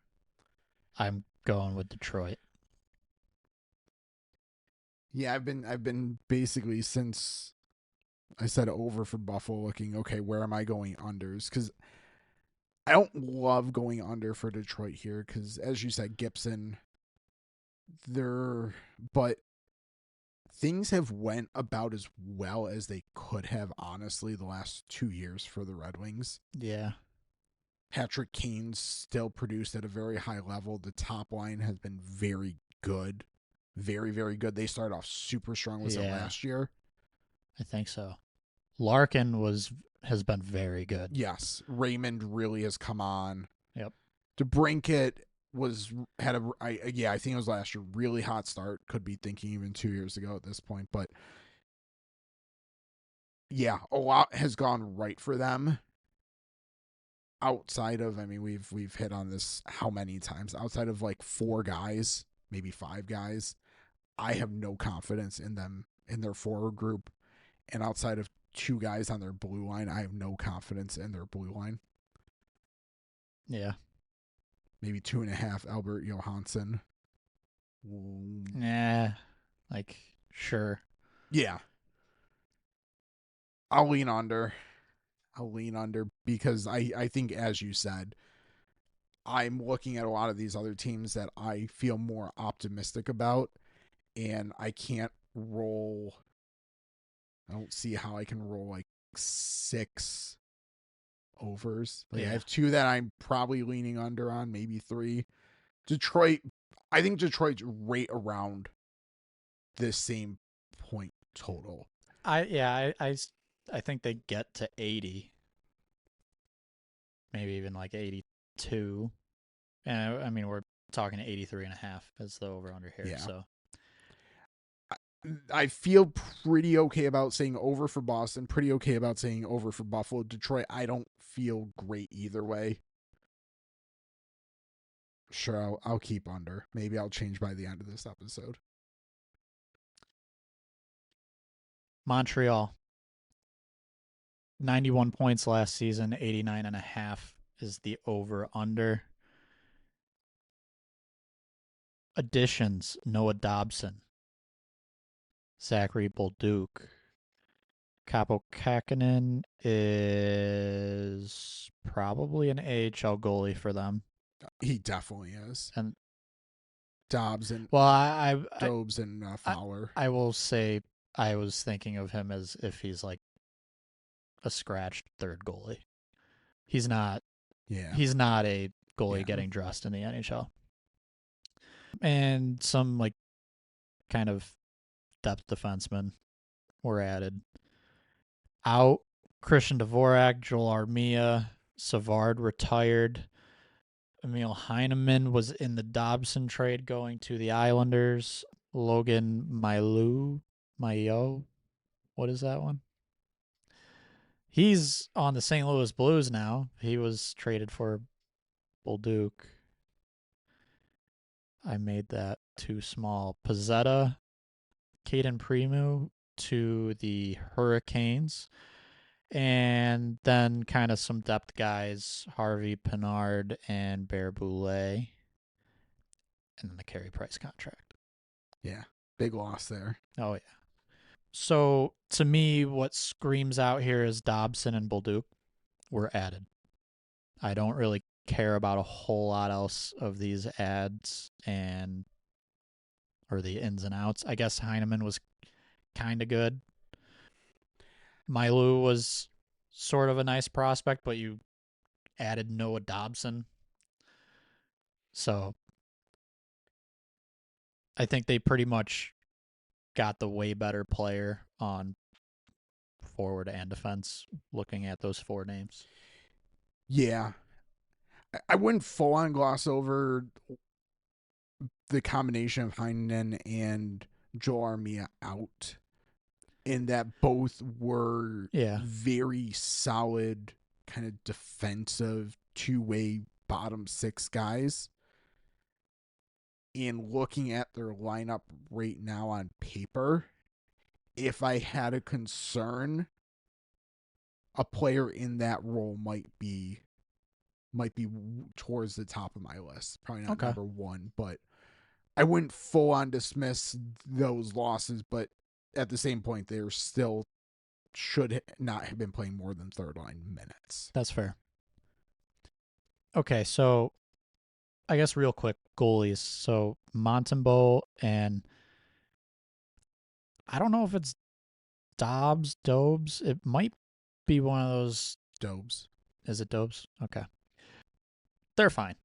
[SPEAKER 2] I'm going with Detroit.
[SPEAKER 1] Yeah, I've been basically since I said over for Buffalo looking, okay, where am I going unders? Because I don't love going under for Detroit here because, as you said, Gibson, they're, but things have went about as well as they could have, honestly, the last 2 years for the Red Wings.
[SPEAKER 2] Yeah.
[SPEAKER 1] Patrick Kane's still produced at a very high level. The top line has been very good. Very, very good. They started off super strong. Was it
[SPEAKER 2] Yeah,
[SPEAKER 1] last year?
[SPEAKER 2] I think so. Larkin has been very good.
[SPEAKER 1] Yes. Raymond really has come on.
[SPEAKER 2] Yep.
[SPEAKER 1] DeBrincat was had a yeah, I think it was last year, really hot start. Could be thinking even 2 years ago at this point, but yeah, a lot has gone right for them. Outside of, I mean, we've hit on this how many times? Outside of like four guys, maybe five guys, I have no confidence in them in their forward group, and outside of two guys on their blue line, I have no confidence in their blue line.
[SPEAKER 2] Yeah.
[SPEAKER 1] Maybe 2.5 Albert Johansson. Mm,
[SPEAKER 2] Yeah. Like, sure.
[SPEAKER 1] yeah, I'll lean under. I'll lean under because I think, as you said, I'm looking at a lot of these other teams that I feel more optimistic about, and I can't roll. I don't see how I can roll like six overs. Like I
[SPEAKER 2] Yeah.
[SPEAKER 1] have two that I'm probably leaning under on, maybe three. Detroit, I think Detroit's right around this same point total.
[SPEAKER 2] I think they get to 80, maybe even like 82. And I mean, we're talking 83.5 as the over under here.
[SPEAKER 1] Yeah.
[SPEAKER 2] So,
[SPEAKER 1] I feel pretty okay about saying over for Boston, pretty okay about saying over for Buffalo. Detroit, I don't feel great either way. Sure, I'll keep under. Maybe I'll change by the end of this episode.
[SPEAKER 2] Montreal, 91 points last season, 89.5 is the over under. Additions: Noah Dobson, Zachary Bolduc. Capo Kakinen is probably an AHL goalie for them.
[SPEAKER 1] He definitely is.
[SPEAKER 2] And
[SPEAKER 1] Dobbs and
[SPEAKER 2] well,
[SPEAKER 1] Dobes and
[SPEAKER 2] I
[SPEAKER 1] Fowler.
[SPEAKER 2] I will say I was thinking of him as if he's like a scratched third goalie. He's not.
[SPEAKER 1] Yeah.
[SPEAKER 2] He's not a goalie
[SPEAKER 1] Yeah.
[SPEAKER 2] getting dressed in the NHL. And some like kind of depth defensemen were added. Out Christian Dvorak, Joel Armia, Savard retired. Emil Heineman was in the Dobson trade going to the Islanders. Logan Mayo, what is that one? He's on the St. Louis Blues now. He was traded for Bolduc. I made that too small. Pizzetta, Caden Primo to the Hurricanes. And then kind of some depth guys, Harvey Pinard and Bear Boulay. And then the Carey Price contract.
[SPEAKER 1] Yeah. Big loss there.
[SPEAKER 2] Oh, yeah. So to me, what screams out here is Dobson and Bolduc were added. I don't really care about a whole lot else of these ads and or the ins and outs. I guess Heineman was kind of good. Mailu was sort of a nice prospect, but you added Noah Dobson. So I think they pretty much got the way better player on forward and defense looking at those four names.
[SPEAKER 1] Yeah. I wouldn't full on gloss over the combination of Heinen and Joel Armia out, in that both were
[SPEAKER 2] Yeah.
[SPEAKER 1] very solid, kind of defensive two-way bottom six guys. And looking at their lineup right now on paper, if I had a concern, a player in that role might be towards the top of my list. Probably not
[SPEAKER 2] Okay.
[SPEAKER 1] number one, but I wouldn't full on dismiss those losses. But at the same point, they're still should not have been playing more than third line minutes.
[SPEAKER 2] That's fair. Okay, so I guess real quick, goalies. So Montembeau and I don't know if it's Dobes. It might be one of those.
[SPEAKER 1] Dobes.
[SPEAKER 2] Is it Dobes? Okay. They're fine.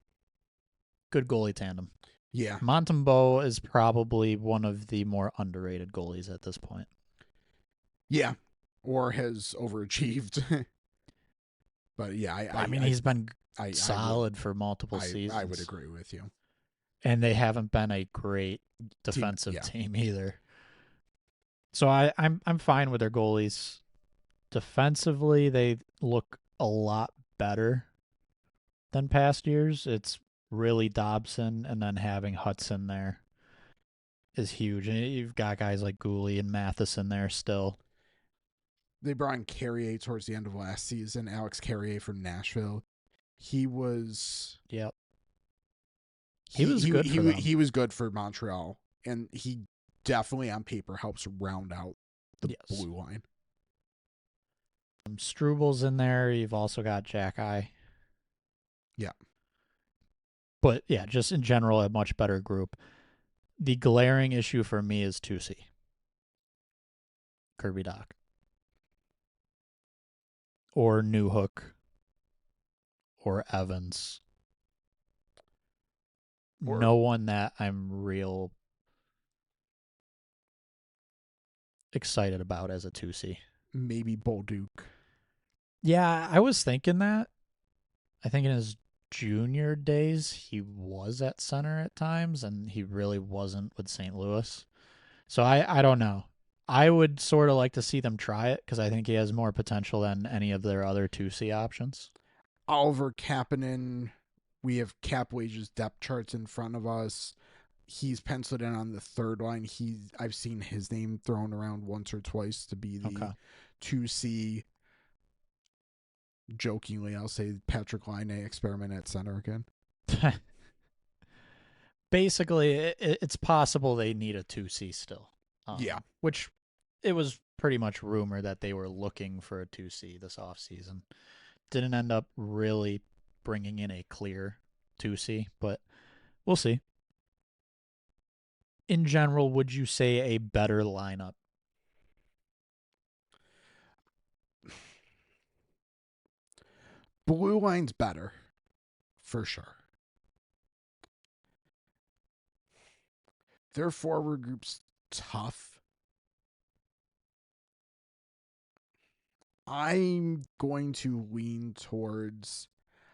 [SPEAKER 2] Good goalie tandem.
[SPEAKER 1] Yeah.
[SPEAKER 2] Montembeau is probably one of the more underrated goalies at this point.
[SPEAKER 1] Yeah. Or has overachieved. But yeah,
[SPEAKER 2] I mean, he's been
[SPEAKER 1] I
[SPEAKER 2] solid for multiple seasons.
[SPEAKER 1] I would agree with you.
[SPEAKER 2] And they haven't been a great defensive team either. So I'm fine with their goalies. Defensively, they look a lot better than past years. It's really Dobson, and then having Hudson there is huge. And you've got guys like Gooley and Matheson there still.
[SPEAKER 1] They brought in Carrier towards the end of last season. Alex Carrier from Nashville. He was.
[SPEAKER 2] Yep. He was good for them.
[SPEAKER 1] He was good for Montreal, and he definitely on paper helps round out the blue line.
[SPEAKER 2] Strubal's in there. You've also got Jack Eye.
[SPEAKER 1] Yeah.
[SPEAKER 2] But yeah, just in general, a much better group. The glaring issue for me is 2C. Kirby Dach. Or Newhook. Or Evans. Or no one that I'm real excited about as a 2C.
[SPEAKER 1] Maybe Bolduc.
[SPEAKER 2] Yeah, I was thinking that. I think in his junior days, he was at center at times, and he really wasn't with St. Louis. So I don't know. I would sort of like to see them try it because I think he has more potential than any of their other 2C options.
[SPEAKER 1] Oliver Kapanen. We have cap wages depth charts in front of us. He's penciled in on the third line. I've seen his name thrown around once or twice to be the 2C. Jokingly, I'll say Patrick Laine experiment at center again.
[SPEAKER 2] Basically, it's possible they need a 2C still.
[SPEAKER 1] Yeah.
[SPEAKER 2] Which it was pretty much rumored that they were looking for a 2C this offseason. Didn't end up really bringing in a clear 2C, but we'll see. In general, would you say a better lineup?
[SPEAKER 1] Blue line's better, for sure. Their forward group's tough. I'm going to lean towards.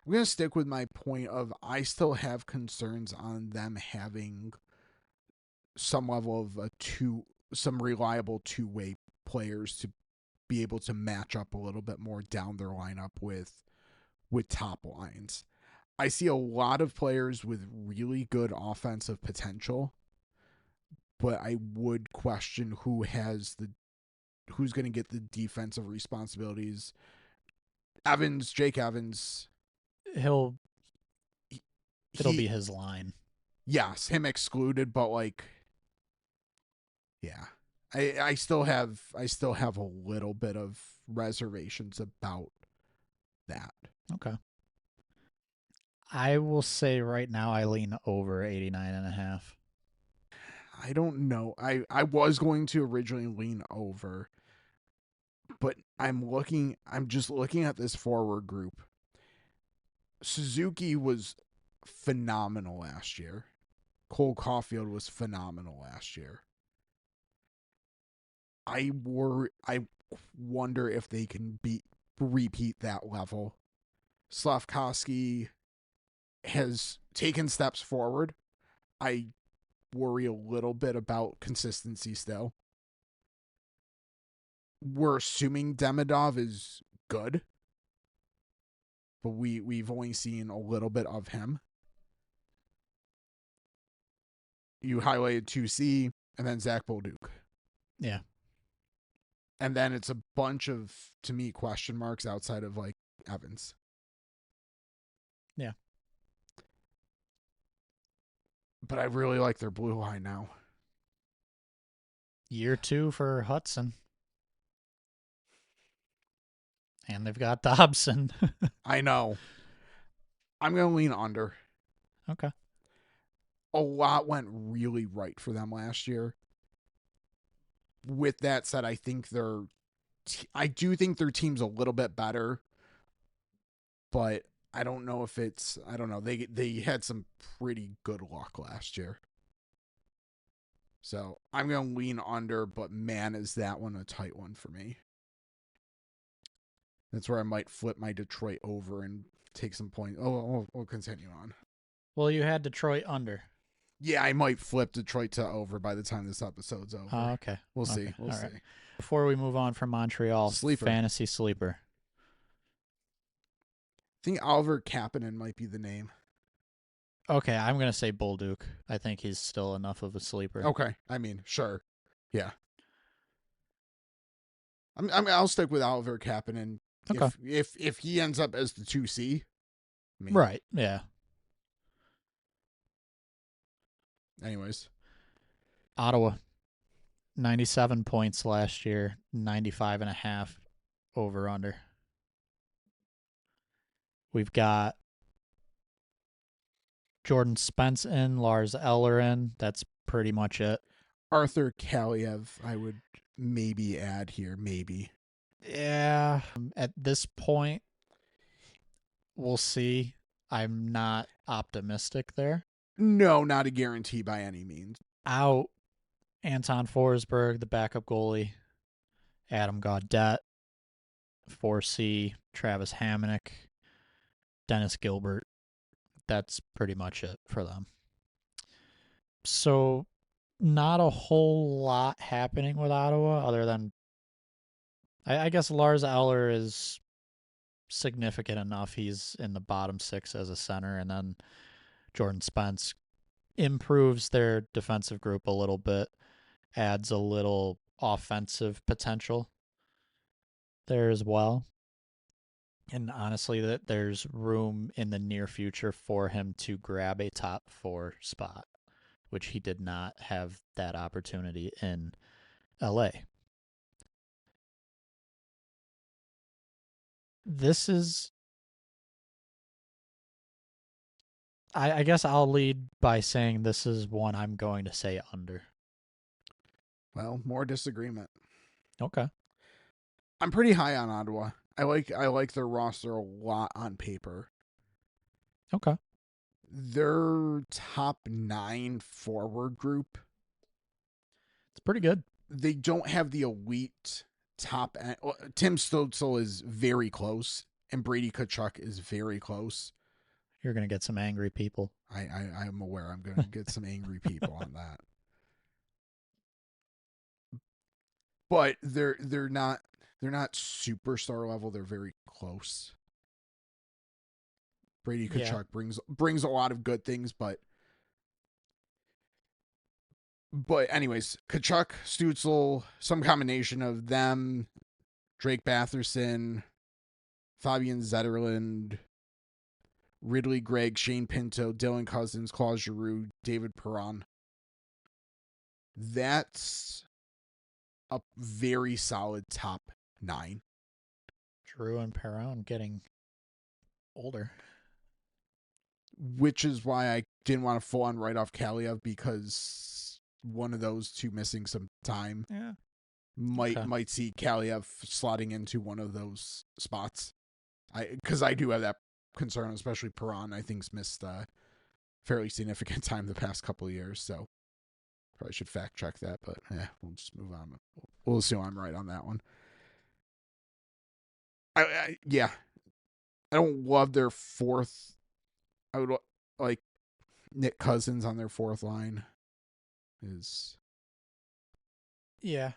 [SPEAKER 1] I'm going to stick with my point of I still have concerns on them having some level of some reliable two-way players to be able to match up a little bit more down their lineup with top lines. I see a lot of players with really good offensive potential, but I would question who's going to get the defensive responsibilities. Jake Evans,
[SPEAKER 2] It'll be his line.
[SPEAKER 1] Yes, him excluded, but yeah. I still have a little bit of reservations about that.
[SPEAKER 2] Okay. I will say right now I lean over 89.5.
[SPEAKER 1] I don't know. I was going to originally lean over, but I'm just looking at this forward group. Suzuki was phenomenal last year. Cole Caulfield was phenomenal last year. I wonder if they can repeat that level. Slavkovsky has taken steps forward. I worry a little bit about consistency still. We're assuming Demidov is good, but we've only seen a little bit of him. You highlighted 2C and then Zach Bolduc.
[SPEAKER 2] Yeah.
[SPEAKER 1] And then it's a bunch of, to me, question marks outside of like Evans.
[SPEAKER 2] Yeah.
[SPEAKER 1] But I really like their blue line now.
[SPEAKER 2] Year 2 for Hudson. And they've got Dobson.
[SPEAKER 1] I know. I'm going to lean under.
[SPEAKER 2] Okay.
[SPEAKER 1] A lot went really right for them last year. With that said, I do think their team's a little bit better, but I don't know if it's, I don't know. They had some pretty good luck last year. So I'm going to lean under, but man, is that one a tight one for me. That's where I might flip my Detroit over and take some points. We'll continue on.
[SPEAKER 2] Well, you had Detroit under.
[SPEAKER 1] Yeah, I might flip Detroit to over by the time this episode's over.
[SPEAKER 2] Oh, okay.
[SPEAKER 1] We'll see. We'll see.
[SPEAKER 2] Right. Before we move on from Montreal,
[SPEAKER 1] Sleeper.
[SPEAKER 2] fantasy sleeper.
[SPEAKER 1] I think Oliver Kapanen might be the name.
[SPEAKER 2] Okay, I'm going to say Bolduc. I think he's still enough of a sleeper.
[SPEAKER 1] Okay. I mean, sure. Yeah. I'll stick with Oliver Kapanen.
[SPEAKER 2] Okay.
[SPEAKER 1] If he ends up as the 2C.
[SPEAKER 2] Right. Yeah.
[SPEAKER 1] Anyways.
[SPEAKER 2] Ottawa. 97 points last year, 95.5 over under. We've got Jordan Spence in, Lars Eller in. That's pretty much it.
[SPEAKER 1] Arthur Kaliev, I would maybe add here. Maybe.
[SPEAKER 2] Yeah. At this point, we'll see. I'm not optimistic there.
[SPEAKER 1] No, not a guarantee by any means.
[SPEAKER 2] Out Anton Forsberg, the backup goalie. Adam Gaudette. 4C, Travis Hamonic. Dennis Gilbert. That's pretty much it for them. So, not a whole lot happening with Ottawa other than, I guess Lars Eller is significant enough. He's in the bottom 6 as a center, and then Jordan Spence improves their defensive group a little bit, adds a little offensive potential there as well. And honestly, that there's room in the near future for him to grab a top 4 spot, which he did not have that opportunity in LA. This is, I guess I'll lead by saying this is one I'm going to say under.
[SPEAKER 1] Well, more disagreement.
[SPEAKER 2] Okay.
[SPEAKER 1] I'm pretty high on Ottawa. I like their roster a lot on paper.
[SPEAKER 2] Okay.
[SPEAKER 1] Their top 9 forward group.
[SPEAKER 2] It's pretty good.
[SPEAKER 1] They don't have the elite top end. Tim Stützle is very close, and Brady Tkachuk is very close.
[SPEAKER 2] You're going to get some angry people.
[SPEAKER 1] I'm aware I'm going to get some angry people on that. But they're not superstar level. They're very close. Brady Tkachuk brings a lot of good things, but anyways, Tkachuk, Stützle, some combination of them, Drake Batherson, Fabian Zetterlund, Ridley Gregg, Shane Pinto, Dylan Cousins, Claude Giroux, David Perron. That's a very solid top 9.
[SPEAKER 2] Giroux and Perron getting older.
[SPEAKER 1] Which is why I didn't want to full on write off Kaliev, because one of those two missing some time might see Kaliev slotting into one of those spots. Because I do have that concern, especially Perron. I think's missed fairly significant time the past couple of years. So Probably should fact check that, but we'll just move on. We'll assume I'm right on that one. Yeah, I don't love their fourth. I would like Nick Cousins on their fourth line is
[SPEAKER 2] Yeah,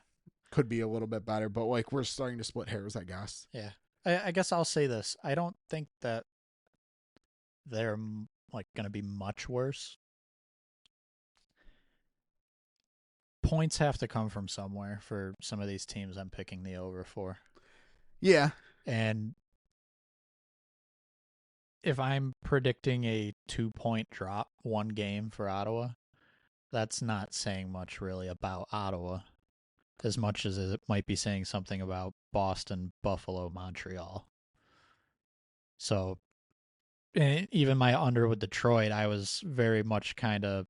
[SPEAKER 1] could be a little bit better, but like we're starting to split hairs, I guess.
[SPEAKER 2] yeah. I guess I'll say this. I don't think that they're like going to be much worse. Points have to come from somewhere for some of these teams I'm picking the over for.
[SPEAKER 1] Yeah,
[SPEAKER 2] And if I'm predicting a 2 point drop one game for Ottawa, that's not saying much really about Ottawa as much as it might be saying something about Boston, Buffalo, Montreal. So even my under with Detroit, I was very much kind of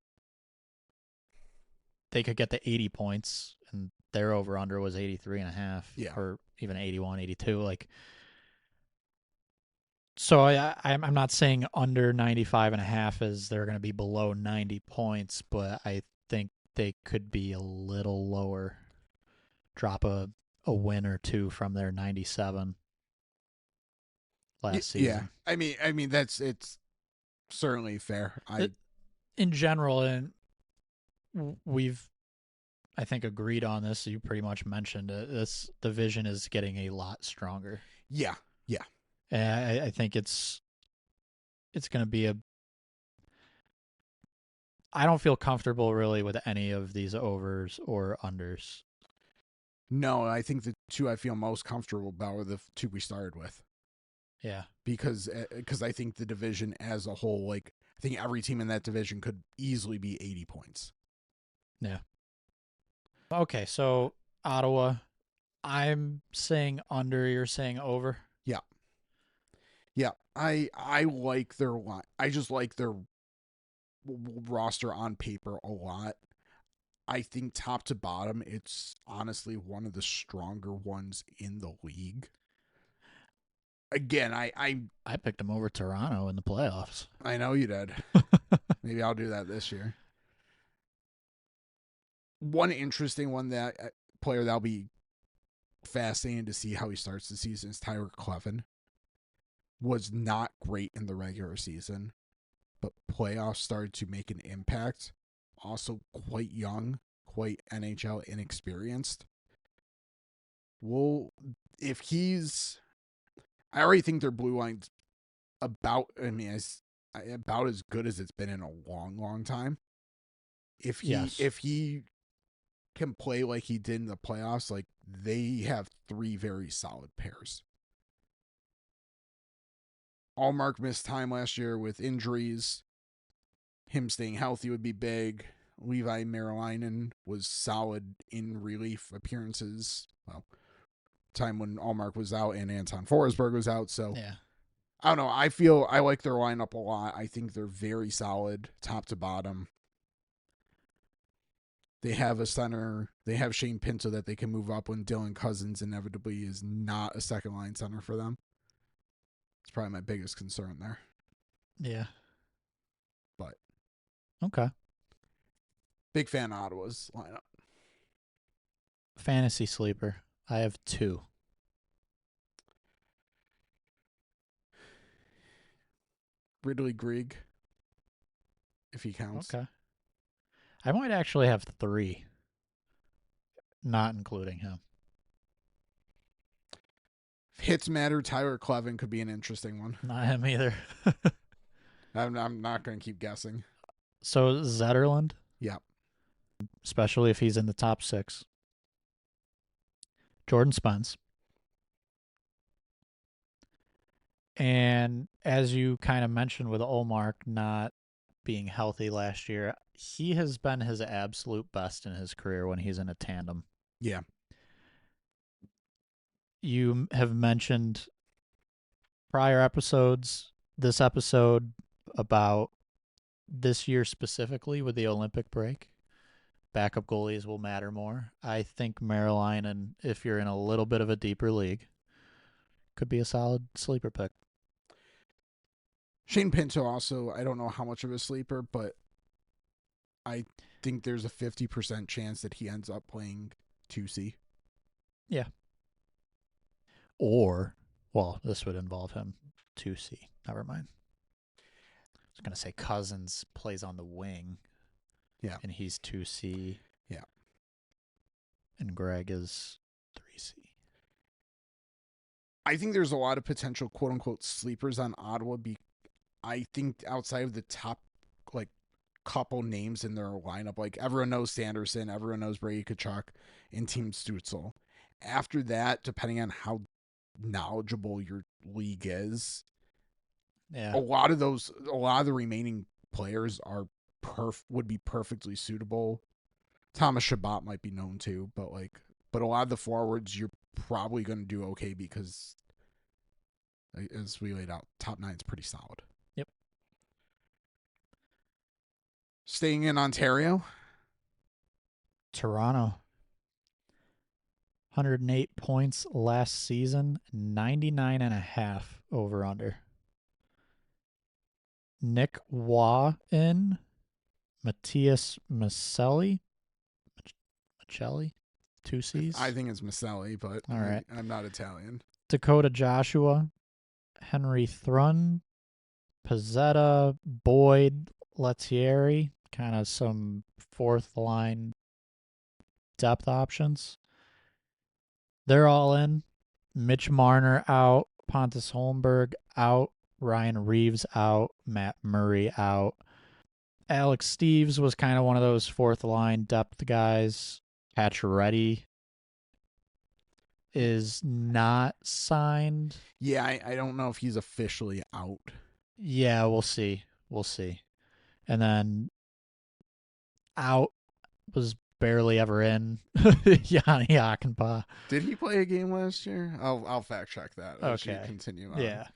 [SPEAKER 2] they could get to 80 points and their over under was 83 and a half
[SPEAKER 1] yeah,
[SPEAKER 2] or even 81, 82. Like, so I'm not saying under 95 and a half is they're going to be below 90 points, but I think they could be a little lower, drop a win or two from their 97 last
[SPEAKER 1] yeah.
[SPEAKER 2] season.
[SPEAKER 1] I mean that's it's certainly fair.
[SPEAKER 2] It, in general, and we've I think agreed on this. You pretty much mentioned it. This division is getting a lot stronger,
[SPEAKER 1] Yeah, yeah.
[SPEAKER 2] and I think it's going to be a. I don't feel comfortable really with any of these overs or unders.
[SPEAKER 1] No, I think the two I feel most comfortable about are the two we started with
[SPEAKER 2] Yeah,
[SPEAKER 1] because I think the division as a whole, like I think every team in that division could easily be 80 points.
[SPEAKER 2] yeah. Okay, so Ottawa, I'm saying under. You're saying over.
[SPEAKER 1] Yeah, yeah. I like their line. I just like their roster on paper a lot. I think top to bottom, it's honestly one of the stronger ones in the league. Again,
[SPEAKER 2] I picked them over Toronto in the playoffs.
[SPEAKER 1] I know you did. Maybe I'll do that this year. One interesting one that player that'll be fascinating to see how he starts the season is Tyler Clevin. Was not great in the regular season, but playoffs started to make an impact. Also quite young, quite NHL inexperienced. Well, if he's, I already think their blue line's about. I mean, about as good as it's been in a long, long time.
[SPEAKER 2] Yes.
[SPEAKER 1] If he can play like he did in the playoffs, like they have three very solid pairs. Allmark missed time last year with injuries. Him staying healthy would be big. Levi Marilainen was solid in relief appearances. Well, time when Allmark was out and Anton Forsberg was out. So
[SPEAKER 2] Yeah.
[SPEAKER 1] I don't know. I feel I like their lineup a lot. I think they're very solid, top to bottom. They have a center. They have Shane Pinto that they can move up when Dylan Cousins inevitably is not a second line center for them. It's probably my biggest concern there.
[SPEAKER 2] Yeah.
[SPEAKER 1] But
[SPEAKER 2] Okay.
[SPEAKER 1] big fan of Ottawa's lineup.
[SPEAKER 2] Fantasy sleeper. I have two.
[SPEAKER 1] Ridley Grieg, if he counts.
[SPEAKER 2] Okay. I might actually have three, not including him.
[SPEAKER 1] If hits matter, Tyler Clevin could be an interesting one.
[SPEAKER 2] Not him either.
[SPEAKER 1] I'm not going to keep guessing.
[SPEAKER 2] So Zetterlund,
[SPEAKER 1] Yeah.
[SPEAKER 2] especially if he's in the top six. Jordan Spence. And as you kind of mentioned with Olmark not being healthy last year, he has been his absolute best in his career when he's in a tandem.
[SPEAKER 1] Yeah.
[SPEAKER 2] You have mentioned prior episodes, this episode about this year specifically with the Olympic break. Backup goalies will matter more. I think Maryline, and if you're in a little bit of a deeper league, could be a solid sleeper pick.
[SPEAKER 1] Shane Pinto also, I don't know how much of a sleeper, but I think there's a 50% chance that he ends up playing 2C.
[SPEAKER 2] Yeah. Or, well, this would involve him 2C. Never mind. I was going to say Cousins plays on the wing,
[SPEAKER 1] Yeah.
[SPEAKER 2] and he's 2C,
[SPEAKER 1] Yeah.
[SPEAKER 2] and Greg is 3C.
[SPEAKER 1] I think there's a lot of potential quote unquote sleepers on Ottawa. I think outside of the top like couple names in their lineup, like everyone knows Sanderson, everyone knows Brady Kachuk, and Team Stutzel. After that, depending on how knowledgeable your league is,
[SPEAKER 2] Yeah.
[SPEAKER 1] a lot of the remaining players would be perfectly suitable. Thomas Shabbat might be known too, but a lot of the forwards you're probably going to do okay because, as we laid out, top nine is pretty solid.
[SPEAKER 2] Yep.
[SPEAKER 1] Staying in Ontario,
[SPEAKER 2] Toronto. 108 points last season, 99 and a half over under. Nick Waugh in, Matthias Macelli, 2Cs.
[SPEAKER 1] I think it's Maselli, but
[SPEAKER 2] All right.
[SPEAKER 1] I'm not Italian.
[SPEAKER 2] Dakota Joshua, Henry Thrun, Pizzetta, Boyd, Lettieri, kind of some fourth line depth options. They're all in. Mitch Marner out, Pontus Holmberg out, Ryan Reeves out, Matt Murray out. Alex Steves was kind of one of those fourth line depth guys. Pacioretty is not signed.
[SPEAKER 1] Yeah, I don't know if he's officially out.
[SPEAKER 2] Yeah, we'll see. We'll see. And then out was barely ever in. Yanni Akinpa.
[SPEAKER 1] Did he play a game last year? I'll fact check that as you
[SPEAKER 2] Okay.
[SPEAKER 1] continue on.
[SPEAKER 2] Yeah.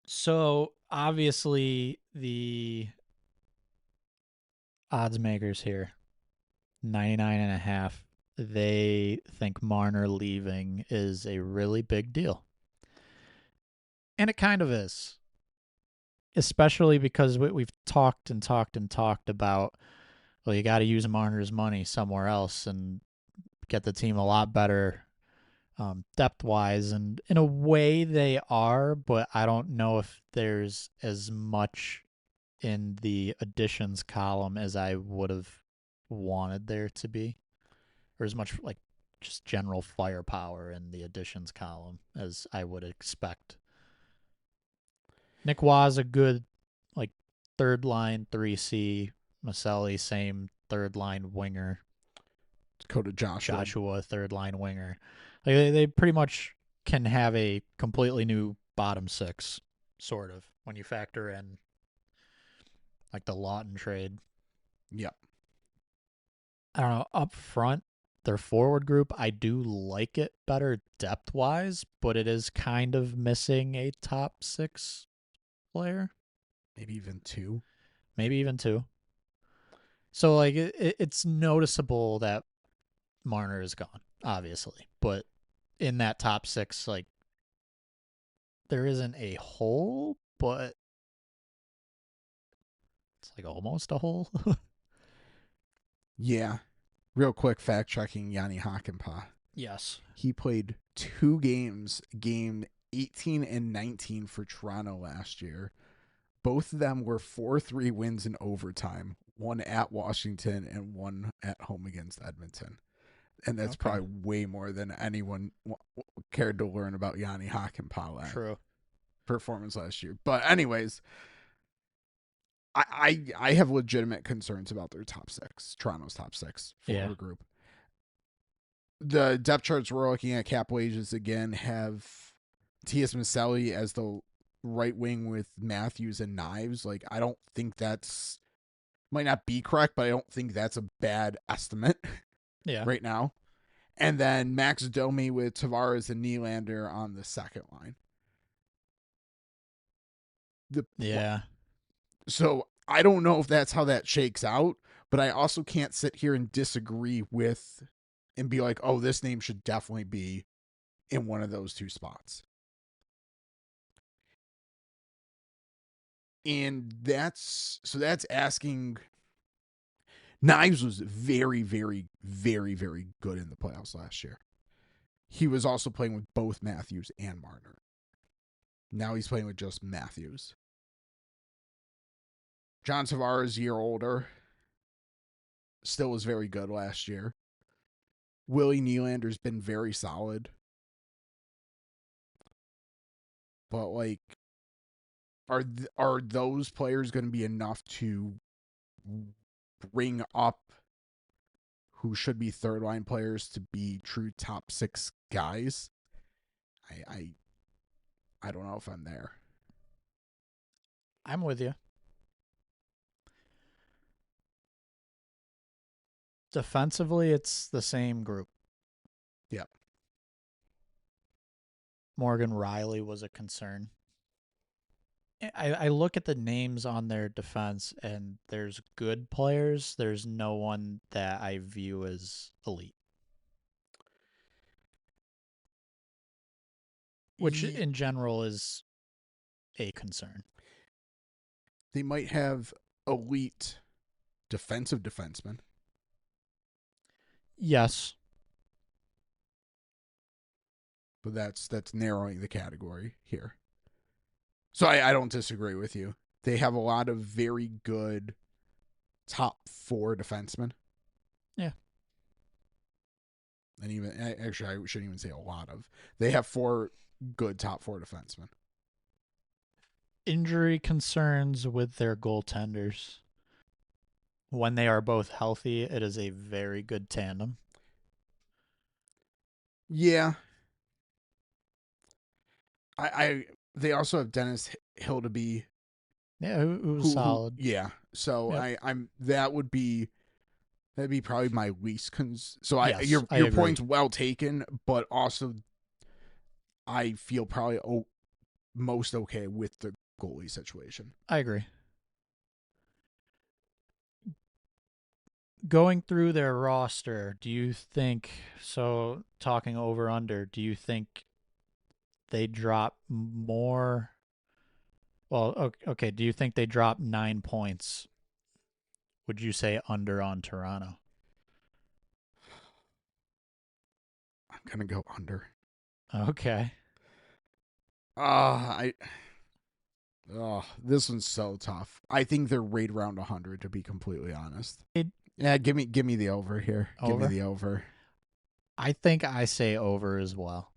[SPEAKER 2] So obviously the odds makers here, 99 and a half. They think Marner leaving is a really big deal. And it kind of is. Especially because we've talked and talked and talked about, well, you got to use Marner's money somewhere else and get the team a lot better depth wise. And in a way, they are, but I don't know if there's as much in the additions column as I would have wanted there to be, or as much like just general firepower in the additions column as I would expect. Nick Waz a good like third line 3C. Maselli same third line winger.
[SPEAKER 1] Dakota Joshua
[SPEAKER 2] Third line winger. Like they pretty much can have a completely new bottom six, sort of, when you factor in like the Lawton trade.
[SPEAKER 1] Yep.
[SPEAKER 2] I don't know, up front, their forward group, I do like it better depth wise, but it is kind of missing a top six player.
[SPEAKER 1] Maybe even two.
[SPEAKER 2] Maybe even two. So like it's noticeable that Marner is gone, obviously. But in that top six, like there isn't a hole, but it's like almost a hole.
[SPEAKER 1] Yeah. Real quick fact checking Yanni Hakanpää.
[SPEAKER 2] Yes.
[SPEAKER 1] He played 2 games, game 18 and 19 for Toronto last year. Both of them were 4-3 wins in overtime, one at Washington and one at home against Edmonton. And that's
[SPEAKER 2] Okay.
[SPEAKER 1] probably way more than anyone cared to learn about Yanni Hakanpää
[SPEAKER 2] True.
[SPEAKER 1] performance last year. But anyways, I have legitimate concerns about their top six, Toronto's top six forward group. The depth charts we're looking at, cap wages again, have T.S. Maselli as the right wing with Matthews and Knives. Like, I don't think that's, might not be correct, but I don't think that's a bad estimate right now. And then Max Domi with Tavares and Nylander on the second line. So I don't know if that's how that shakes out, but I also can't sit here and disagree with and be like, oh, this name should definitely be in one of those two spots. And that's asking Knives was very, very, very, very good in the playoffs last year. He was also playing with both Matthews and Marner. Now he's playing with just Matthews. John Tavares, a year older, still was very good last year. Willie Nylander's been very solid. But, like, are those players going to be enough to bring up who should be third line players to be true top six guys? I don't know if I'm there.
[SPEAKER 2] I'm with you. Defensively, it's the same group.
[SPEAKER 1] Yeah.
[SPEAKER 2] Morgan Riley was a concern. I look at the names on their defense, and there's good players. There's no one that I view as elite, which in general is a concern.
[SPEAKER 1] They might have elite defensive defensemen.
[SPEAKER 2] Yes.
[SPEAKER 1] But that's narrowing the category here. So I don't disagree with you. They have a lot of very good top four defensemen.
[SPEAKER 2] Yeah.
[SPEAKER 1] And even, actually, I shouldn't even say a lot of. They have four good top four defensemen.
[SPEAKER 2] Injury concerns with their goaltenders. When they are both healthy, it is a very good tandem.
[SPEAKER 1] Yeah. They also have Dennis Hildeby.
[SPEAKER 2] Yeah, who was solid.
[SPEAKER 1] Yeah. So
[SPEAKER 2] Yep.
[SPEAKER 1] that'd be probably my least so
[SPEAKER 2] Yes,
[SPEAKER 1] your
[SPEAKER 2] I agree.
[SPEAKER 1] point's well taken, but also I feel probably most okay with the goalie situation.
[SPEAKER 2] I agree. Going through their roster, do you think, so talking over under, do you think they drop more? Well, okay, do you think they drop 9 points? Would you say under on Toronto?
[SPEAKER 1] I'm gonna go under.
[SPEAKER 2] Okay.
[SPEAKER 1] This one's so tough. I think they're right around 100, to be completely honest. Yeah, give me the over here. Give me the over.
[SPEAKER 2] I think I say over as well.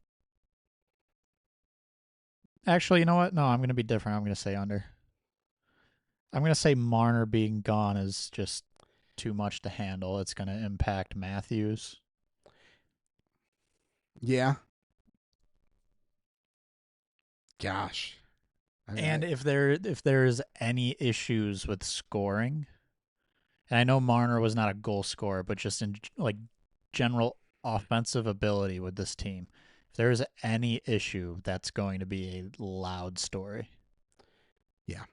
[SPEAKER 2] Actually, you know what? No, I'm going to be different. I'm going to say under. I'm going to say Marner being gone is just too much to handle. It's going to impact Matthews.
[SPEAKER 1] Yeah. Gosh.
[SPEAKER 2] And if there is any issues with scoring, and I know Marner was not a goal scorer, but just in like general offensive ability with this team, if there is any issue, that's going to be a loud story.
[SPEAKER 1] Yeah.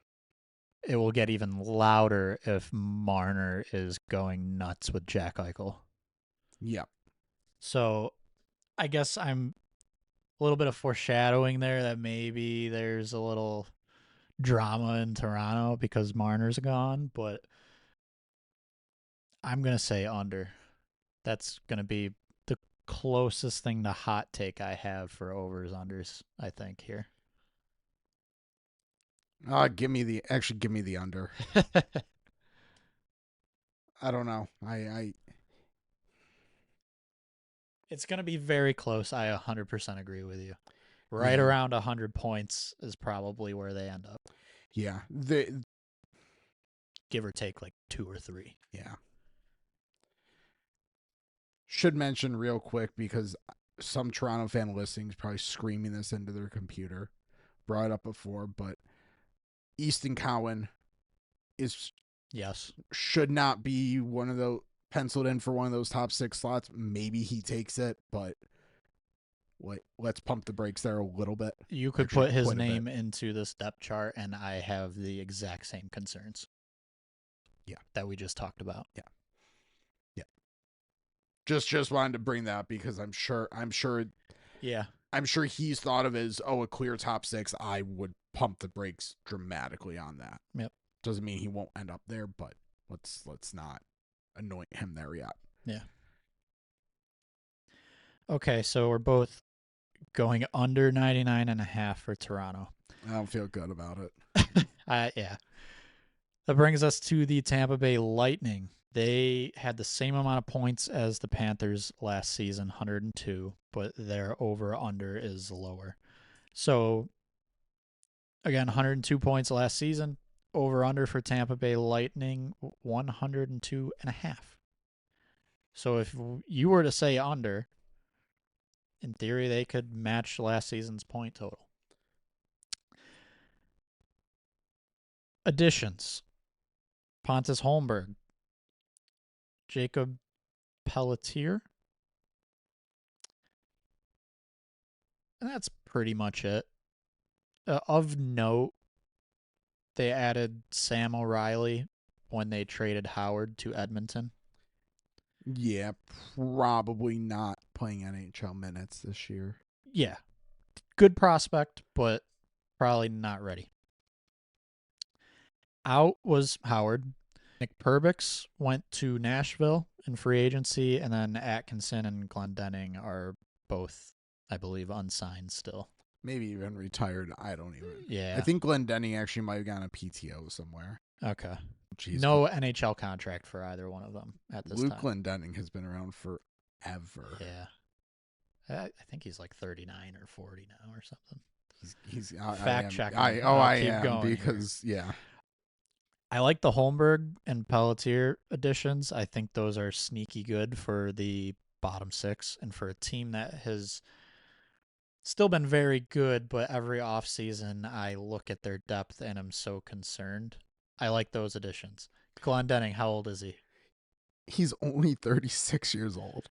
[SPEAKER 2] It will get even louder if Marner is going nuts with Jack Eichel.
[SPEAKER 1] Yeah.
[SPEAKER 2] So I guess I'm a little bit of foreshadowing there that maybe there's a little drama in Toronto because Marner's gone, but I'm going to say under. That's going to be the closest thing to hot take I have for overs unders, I think, here.
[SPEAKER 1] Give me the under. I don't know.
[SPEAKER 2] It's going to be very close. I 100% agree with you. Right
[SPEAKER 1] Yeah.
[SPEAKER 2] around 100 points is probably where they end up.
[SPEAKER 1] Yeah.
[SPEAKER 2] Give or take like 2 or 3.
[SPEAKER 1] Yeah. Should mention real quick, because some Toronto fan listening is probably screaming this into their computer. Brought it up before, but Easton Cowan should not be one of those penciled in for one of those top 6 slots. Maybe he takes it, but let's pump the brakes there a little bit.
[SPEAKER 2] You could put his name into this depth chart, and I have the exact same concerns.
[SPEAKER 1] Yeah,
[SPEAKER 2] that we just talked about.
[SPEAKER 1] Yeah. Just wanted to bring that up because I'm sure.
[SPEAKER 2] Yeah.
[SPEAKER 1] I'm sure he's thought of as a clear top 6. I would pump the brakes dramatically on that.
[SPEAKER 2] Yep.
[SPEAKER 1] Doesn't mean he won't end up there, but let's not anoint him there yet.
[SPEAKER 2] Yeah. Okay, so we're both going under 99.5 for Toronto.
[SPEAKER 1] I don't feel good about it.
[SPEAKER 2] Yeah. That brings us to the Tampa Bay Lightning. They had the same amount of points as the Panthers last season, 102, but their over/under is lower. So, again, 102 points last season. Over/under for Tampa Bay Lightning, 102.5. So, if you were to say under, in theory, they could match last season's point total. Additions: Pontus Holmberg, Jacob Pelletier, and that's pretty much it. Of note, they added Sam O'Reilly when they traded Howard to Edmonton.
[SPEAKER 1] Yeah, probably not playing NHL minutes this year.
[SPEAKER 2] Yeah, good prospect, but probably not ready. Out was Howard. Nick Perbix went to Nashville in free agency, and then Atkinson and Glendening are both, I believe, unsigned still.
[SPEAKER 1] Maybe even retired. I don't even.
[SPEAKER 2] Yeah.
[SPEAKER 1] I think Glendening actually might have gotten a PTO somewhere.
[SPEAKER 2] Okay.
[SPEAKER 1] Jeez,
[SPEAKER 2] No NHL contract for either one of them at this
[SPEAKER 1] Luke
[SPEAKER 2] time.
[SPEAKER 1] Glendening has been around forever.
[SPEAKER 2] Yeah. I think he's like 39 or 40 now or something.
[SPEAKER 1] He's
[SPEAKER 2] Fact checking.
[SPEAKER 1] I am
[SPEAKER 2] going
[SPEAKER 1] because yeah.
[SPEAKER 2] I like the Holmberg and Pelletier additions. I think those are sneaky good for the bottom six and for a team that has still been very good, but every offseason I look at their depth and I'm so concerned. I like those additions. Glendening, how old is he?
[SPEAKER 1] He's only 36 years old.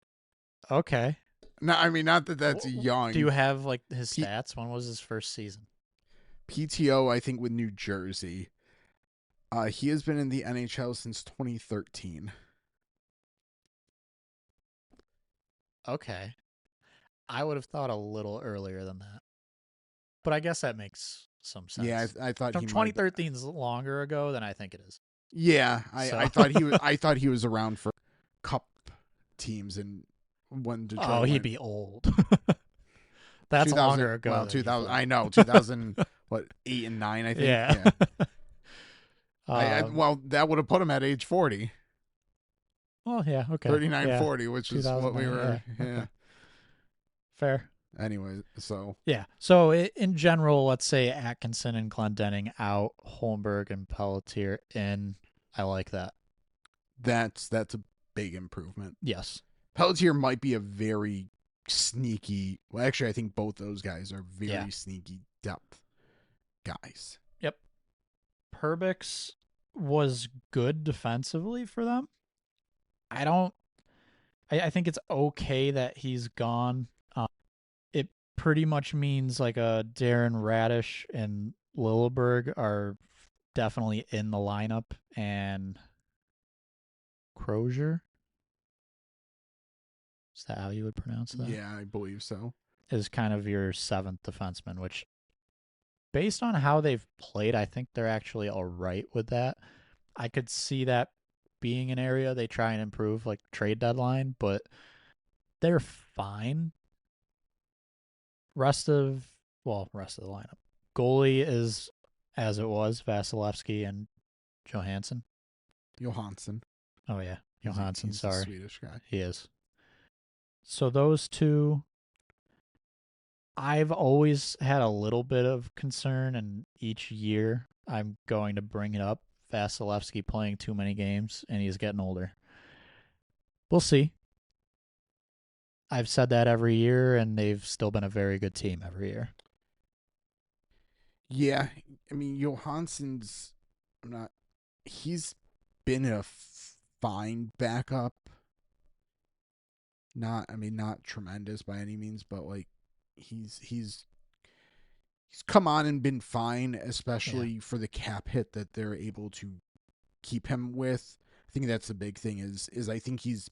[SPEAKER 2] Okay.
[SPEAKER 1] No, I mean not that that's young.
[SPEAKER 2] Do you have like his stats? When was his first season?
[SPEAKER 1] PTO, I think with New Jersey. He has been in the NHL since 2013.
[SPEAKER 2] Okay. I would have thought a little earlier than that. But I guess that makes some sense.
[SPEAKER 1] Yeah, I thought he
[SPEAKER 2] 2013 is longer ago than I think it is.
[SPEAKER 1] Yeah, I thought he was. I thought he was around for cup teams and when Detroit.
[SPEAKER 2] Oh, he'd be old. That's longer ago.
[SPEAKER 1] Well, 2000. I know 2000. What 8 and 9? I think.
[SPEAKER 2] Yeah.
[SPEAKER 1] Well, that would have put him at age 40.
[SPEAKER 2] Well, yeah. Okay.
[SPEAKER 1] 39,
[SPEAKER 2] yeah.
[SPEAKER 1] 40, which is what we were. Yeah.
[SPEAKER 2] Okay. Fair.
[SPEAKER 1] Anyway, so
[SPEAKER 2] yeah. So in general, let's say Atkinson and Glendening out, Holmberg and Pelletier in. I like that.
[SPEAKER 1] That's a big improvement.
[SPEAKER 2] Yes.
[SPEAKER 1] Pelletier might be a very sneaky. Well, actually, I think both those guys are very sneaky depth guys.
[SPEAKER 2] Yep. Perbix was good defensively for them. I think it's okay that he's gone. It pretty much means like a Darren Radish and Lilleberg are definitely in the lineup, and Crozier, is that how you would pronounce that?
[SPEAKER 1] Yeah, I believe so.
[SPEAKER 2] Is kind of your seventh defenseman, which based on how they've played, I think they're actually all right with that. I could see that being an area they try and improve, like trade deadline, but they're fine. Rest of the lineup. Goalie is as it was, Vasilevsky and Johansson.
[SPEAKER 1] Johansson.
[SPEAKER 2] Oh yeah, Johansson.
[SPEAKER 1] He's
[SPEAKER 2] sorry,
[SPEAKER 1] a Swedish guy.
[SPEAKER 2] He is. So those two, I've always had a little bit of concern, and each year I'm going to bring it up. Vasilevsky playing too many games, and he's getting older. We'll see. I've said that every year, and they've still been a very good team every year.
[SPEAKER 1] Yeah, I mean Johansson's he's been a fine backup. Not tremendous by any means, but like he's come on and been fine, especially for the cap hit that they're able to keep him with. I think that's the big thing is I think he's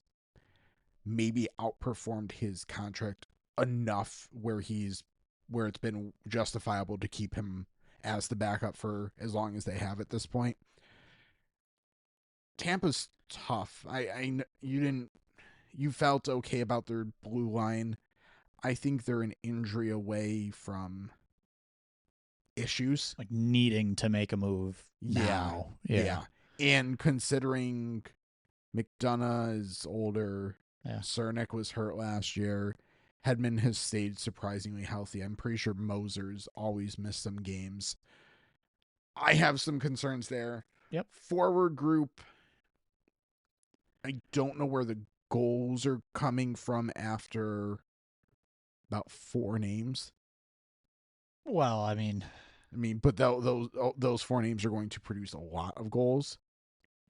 [SPEAKER 1] maybe outperformed his contract enough where it's been justifiable to keep him as the backup for as long as they have at this point. Tampa's tough. You didn't you felt okay about their blue line. I think they're an injury away from issues.
[SPEAKER 2] Like needing to make a move
[SPEAKER 1] Yeah,
[SPEAKER 2] now. Yeah.
[SPEAKER 1] yeah. And considering McDonough is older,
[SPEAKER 2] Yeah.
[SPEAKER 1] Cernak was hurt last year, Hedman has stayed surprisingly healthy. I'm pretty sure Moser's always missed some games. I have some concerns there.
[SPEAKER 2] Yep.
[SPEAKER 1] Forward group, I don't know where the goals are coming from after about four names.
[SPEAKER 2] Well, I mean,
[SPEAKER 1] But those four names are going to produce a lot of goals.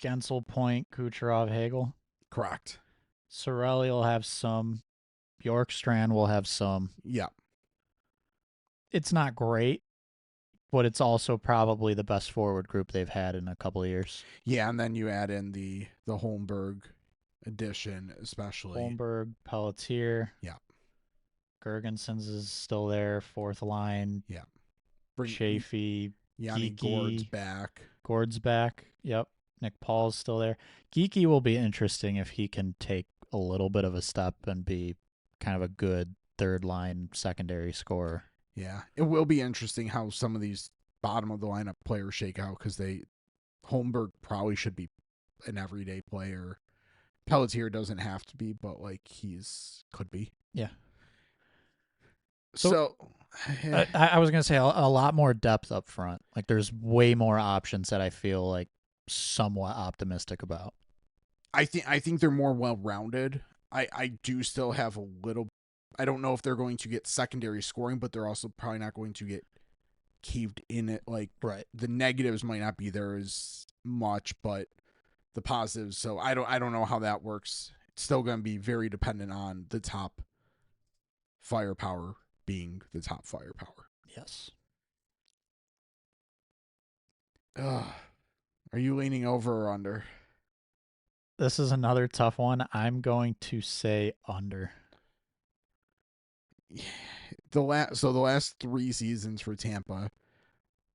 [SPEAKER 2] Gensel, Point, Kucherov, Hagel.
[SPEAKER 1] Correct.
[SPEAKER 2] Sorelli will have some. Bjorkstrand will have some.
[SPEAKER 1] Yeah.
[SPEAKER 2] It's not great, but it's also probably the best forward group they've had in a couple of years.
[SPEAKER 1] Yeah, and then you add in the Holmberg addition, especially.
[SPEAKER 2] Holmberg, Pelletier.
[SPEAKER 1] Yeah.
[SPEAKER 2] Gergensons is still there, fourth line.
[SPEAKER 1] Yeah. Bring
[SPEAKER 2] Chafee,
[SPEAKER 1] Yanni Gord's
[SPEAKER 2] Geeky,
[SPEAKER 1] back.
[SPEAKER 2] Gord's back. Yep. Nick Paul's still there. Geeky will be interesting if he can take a little bit of a step and be kind of a good third line secondary scorer.
[SPEAKER 1] Yeah. It will be interesting how some of these bottom of the lineup players shake out because Holmberg probably should be an everyday player. Pelletier doesn't have to be, but like could be.
[SPEAKER 2] Yeah.
[SPEAKER 1] So
[SPEAKER 2] I was gonna say a lot more depth up front. Like there's way more options that I feel like somewhat optimistic about.
[SPEAKER 1] I think they're more well rounded. I do still have a little. I don't know if they're going to get secondary scoring, but they're also probably not going to get caved in it. Like
[SPEAKER 2] Right.
[SPEAKER 1] the negatives might not be there as much, but the positives. So I don't know how that works. It's still going to be very dependent on the top firepower being the top firepower.
[SPEAKER 2] Yes.
[SPEAKER 1] Ugh. Are you leaning over or under?
[SPEAKER 2] This is another tough one. I'm going to say under.
[SPEAKER 1] The last three seasons for Tampa,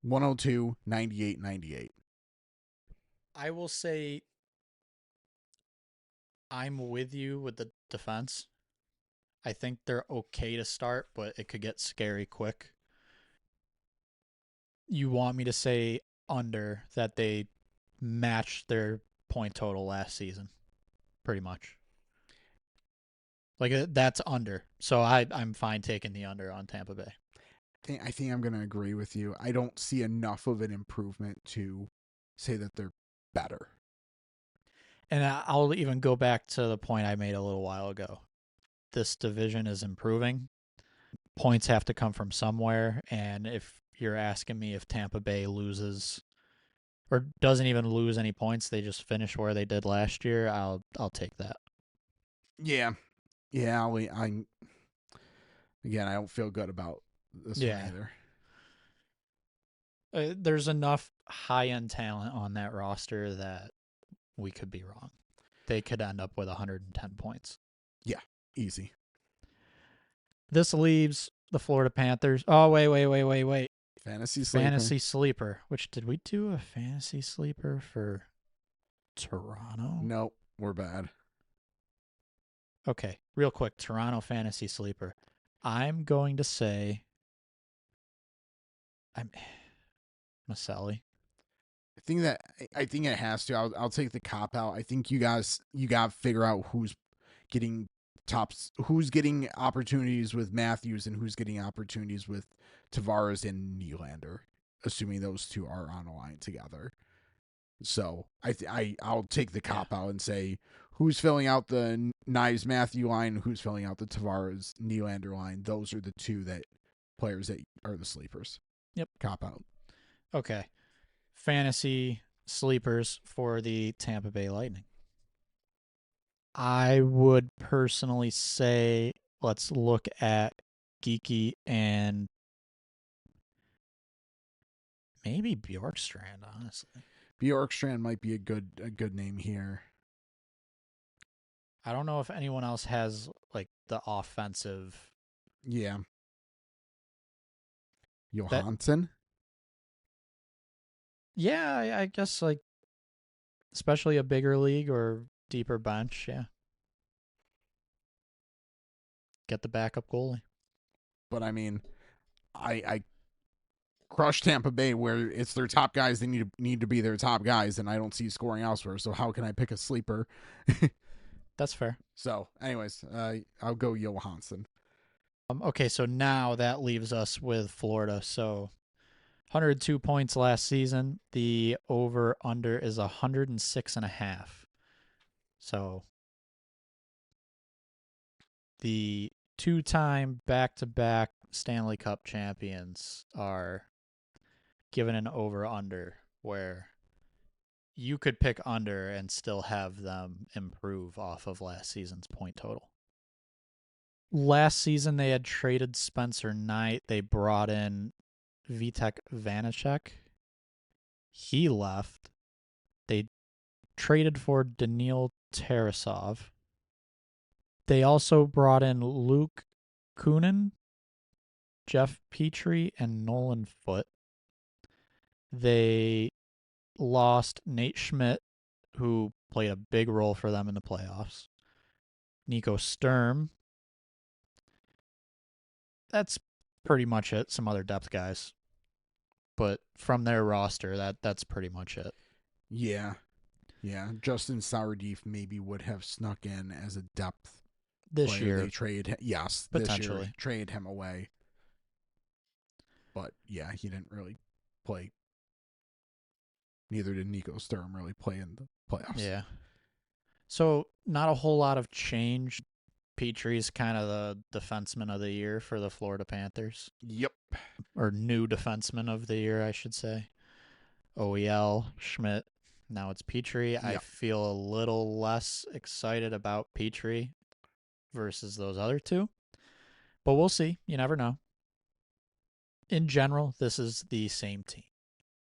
[SPEAKER 1] 102, 98, 98.
[SPEAKER 2] I will say I'm with you with the defense. I think they're okay to start, but it could get scary quick. You want me to say under that they matched their point total last season, pretty much. Like that's under. So I'm fine taking the under on Tampa Bay.
[SPEAKER 1] I think I'm going to agree with you. I don't see enough of an improvement to say that they're better.
[SPEAKER 2] And I'll even go back to the point I made a little while ago. This division is improving. Points have to come from somewhere. And if you're asking me if Tampa Bay loses or doesn't even lose any points, they just finish where they did last year, I'll take that.
[SPEAKER 1] Yeah. Yeah, I again, I don't feel good about this one either.
[SPEAKER 2] There's enough high-end talent on that roster that we could be wrong. They could end up with 110 points.
[SPEAKER 1] Yeah, easy.
[SPEAKER 2] This leaves the Florida Panthers. Oh, wait.
[SPEAKER 1] Fantasy sleeper.
[SPEAKER 2] Fantasy sleeper. Which, did we do a fantasy sleeper for Toronto?
[SPEAKER 1] Nope, we're bad.
[SPEAKER 2] Okay, real quick. Toronto fantasy sleeper. I'm going to say I'm Maselli.
[SPEAKER 1] I think it has to. I'll take the cop out. I think you got to figure out who's getting who's getting opportunities with Matthews and who's getting opportunities with Tavares and Nylander, assuming those two are on a line together. So I'll take the cop out and say who's filling out the Knives Matthew line, who's filling out the Tavares Nylander line. Those are the two players that are the sleepers.
[SPEAKER 2] Yep.
[SPEAKER 1] Cop out.
[SPEAKER 2] Okay. Fantasy sleepers for the Tampa Bay Lightning. I would personally say let's look at Geeky and maybe Bjorkstrand, honestly.
[SPEAKER 1] Bjorkstrand might be a good name here.
[SPEAKER 2] I don't know if anyone else has like the offensive.
[SPEAKER 1] Yeah. Johansson?
[SPEAKER 2] Yeah, I guess like especially a bigger league or deeper bench. Yeah, get the backup goalie.
[SPEAKER 1] But I mean, I crush Tampa Bay where it's their top guys. They need to be their top guys, and I don't see scoring elsewhere. So how can I pick a sleeper?
[SPEAKER 2] That's fair.
[SPEAKER 1] So, anyways, I'll go Johansson.
[SPEAKER 2] Okay, so now that leaves us with Florida. So 102 points last season. The over under is 106 and a half. So the two-time back-to-back Stanley Cup champions are given an over under where you could pick under and still have them improve off of last season's point total. Last season, they had traded Spencer Knight. They brought in Vitek Vanacek. He left. They traded for Daniil Tarasov. They also brought in Luke Kunin, Jeff Petrie, and Nolan Foote. They lost Nate Schmidt, who played a big role for them in the playoffs. Nico Sturm. That's pretty much it. Some other depth guys. But from their roster, that's pretty much it.
[SPEAKER 1] Yeah. Yeah. Justin Sourdeef maybe would have snuck in as a depth
[SPEAKER 2] This
[SPEAKER 1] player.
[SPEAKER 2] year,
[SPEAKER 1] They trade, yes, this year trade him away. But yeah, he didn't really play. Neither did Nico Sturm really play in the playoffs.
[SPEAKER 2] Yeah. So not a whole lot of change. Petrie's kind of the defenseman of the year for the Florida Panthers.
[SPEAKER 1] Yep.
[SPEAKER 2] Or new defenseman of the year, I should say. OEL, Schmidt. Now it's Petrie. Yep. I feel a little less excited about Petrie versus those other two. But we'll see. You never know. In general, this is the same team.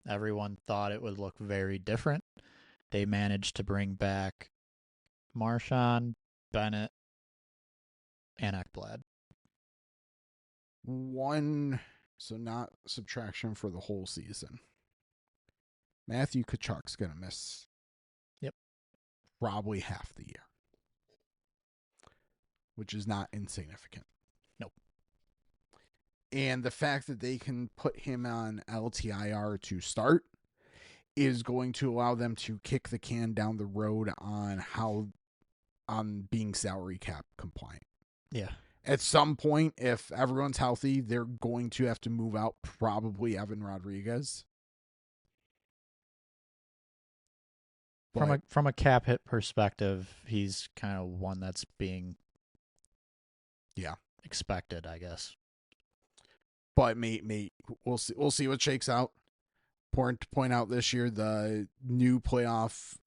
[SPEAKER 2] Everyone thought it would look very different. They managed to bring back Marchand, Bennett, and Ekblad.
[SPEAKER 1] So not subtraction for the whole season. Matthew Tkachuk's going to miss probably half the year, which is not insignificant.
[SPEAKER 2] Nope.
[SPEAKER 1] And the fact that they can put him on LTIR to start is going to allow them to kick the can down the road on being salary cap compliant.
[SPEAKER 2] Yeah.
[SPEAKER 1] At some point, if everyone's healthy, they're going to have to move out probably Evan Rodriguez.
[SPEAKER 2] From a cap hit perspective, he's kind of one that's being expected, I guess.
[SPEAKER 1] But we'll see what shakes out. Important to point out this year, the new playoff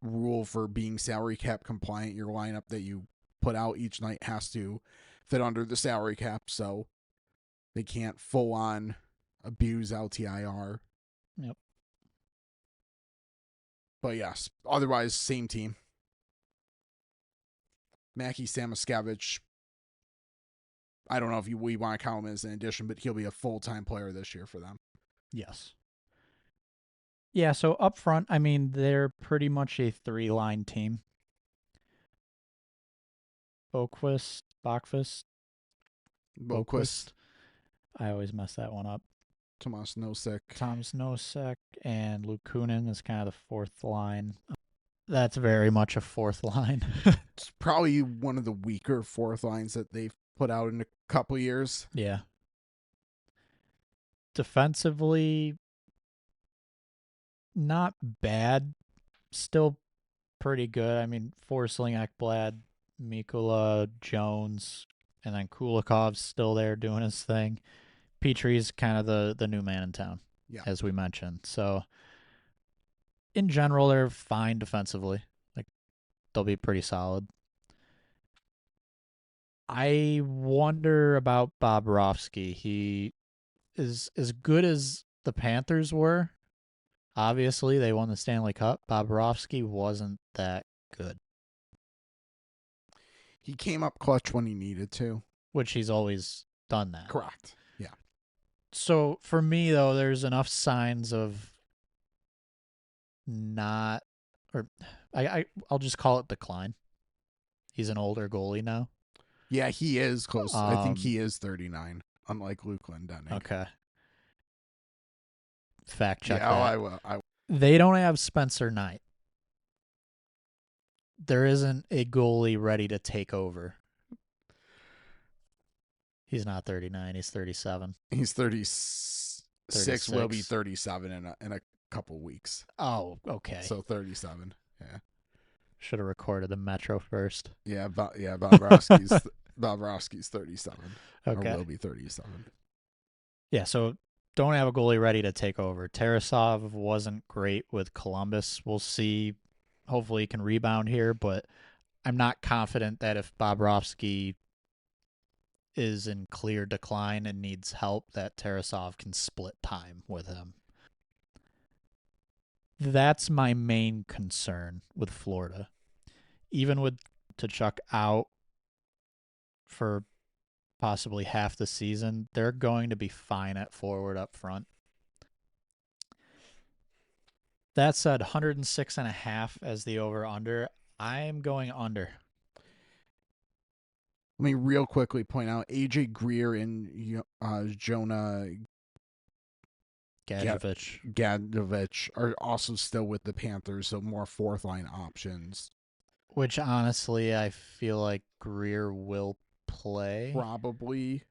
[SPEAKER 1] rule for being salary cap compliant, your lineup that you put out each night has to fit under the salary cap, so they can't full on abuse LTIR.
[SPEAKER 2] Yep.
[SPEAKER 1] But yes, otherwise, same team. Mackie Samoskevich, I don't know if we want to count him as an addition, but he'll be a full-time player this year for them.
[SPEAKER 2] Yes. Yeah, so up front, I mean, they're pretty much a three-line team. Boqvist. I always mess that one up.
[SPEAKER 1] Tomas Nosek.
[SPEAKER 2] And Luke Kunin is kind of the fourth line. That's very much a fourth line.
[SPEAKER 1] It's probably one of the weaker fourth lines that they've put out in a couple years.
[SPEAKER 2] Yeah. Defensively, not bad. Still pretty good. I mean, Forsling, Ekblad, Mikula, Jones, and then Kulikov's still there doing his thing. Petrie's kind of the new man in town, as we mentioned. So, in general, they're fine defensively. Like, they'll be pretty solid. I wonder about Bobrovsky. He is as good as the Panthers were. Obviously, they won the Stanley Cup. Bobrovsky wasn't that good.
[SPEAKER 1] He came up clutch when he needed to.
[SPEAKER 2] Which he's always done that.
[SPEAKER 1] Correct. Yeah.
[SPEAKER 2] So for me, though, there's enough signs of not or I'll just call it decline. He's an older goalie now.
[SPEAKER 1] Yeah, he is close. I think
[SPEAKER 2] Um,
[SPEAKER 1] he is 39, unlike Luke Glendening.
[SPEAKER 2] okay, fact check
[SPEAKER 1] Yeah,
[SPEAKER 2] that.
[SPEAKER 1] I will.
[SPEAKER 2] They don't have Spencer Knight. There isn't a goalie ready to take over. He's not 39. He's 37.
[SPEAKER 1] He's 36, will be
[SPEAKER 2] 36.
[SPEAKER 1] 37 in a couple weeks.
[SPEAKER 2] Oh, okay.
[SPEAKER 1] So 37. Yeah.
[SPEAKER 2] Should have recorded the Metro first.
[SPEAKER 1] Yeah, Bobrovsky's 37 or
[SPEAKER 2] Okay.
[SPEAKER 1] will be 37.
[SPEAKER 2] Yeah, so don't have a goalie ready to take over. Tarasov wasn't great with Columbus. We'll see. Hopefully he can rebound here, but I'm not confident that if Bobrovsky is in clear decline and needs help, that Tarasov can split time with him. That's my main concern with Florida. Even with Tkachuk out for possibly half the season, they're going to be fine at forward up front. That said, 106.5 as the over under. I'm going under.
[SPEAKER 1] Let me real quickly point out AJ Greer and Jonah
[SPEAKER 2] Gadjevich.
[SPEAKER 1] Gadovich are also still with the Panthers, so more fourth line options.
[SPEAKER 2] Which honestly, I feel like Greer will play.
[SPEAKER 1] Probably.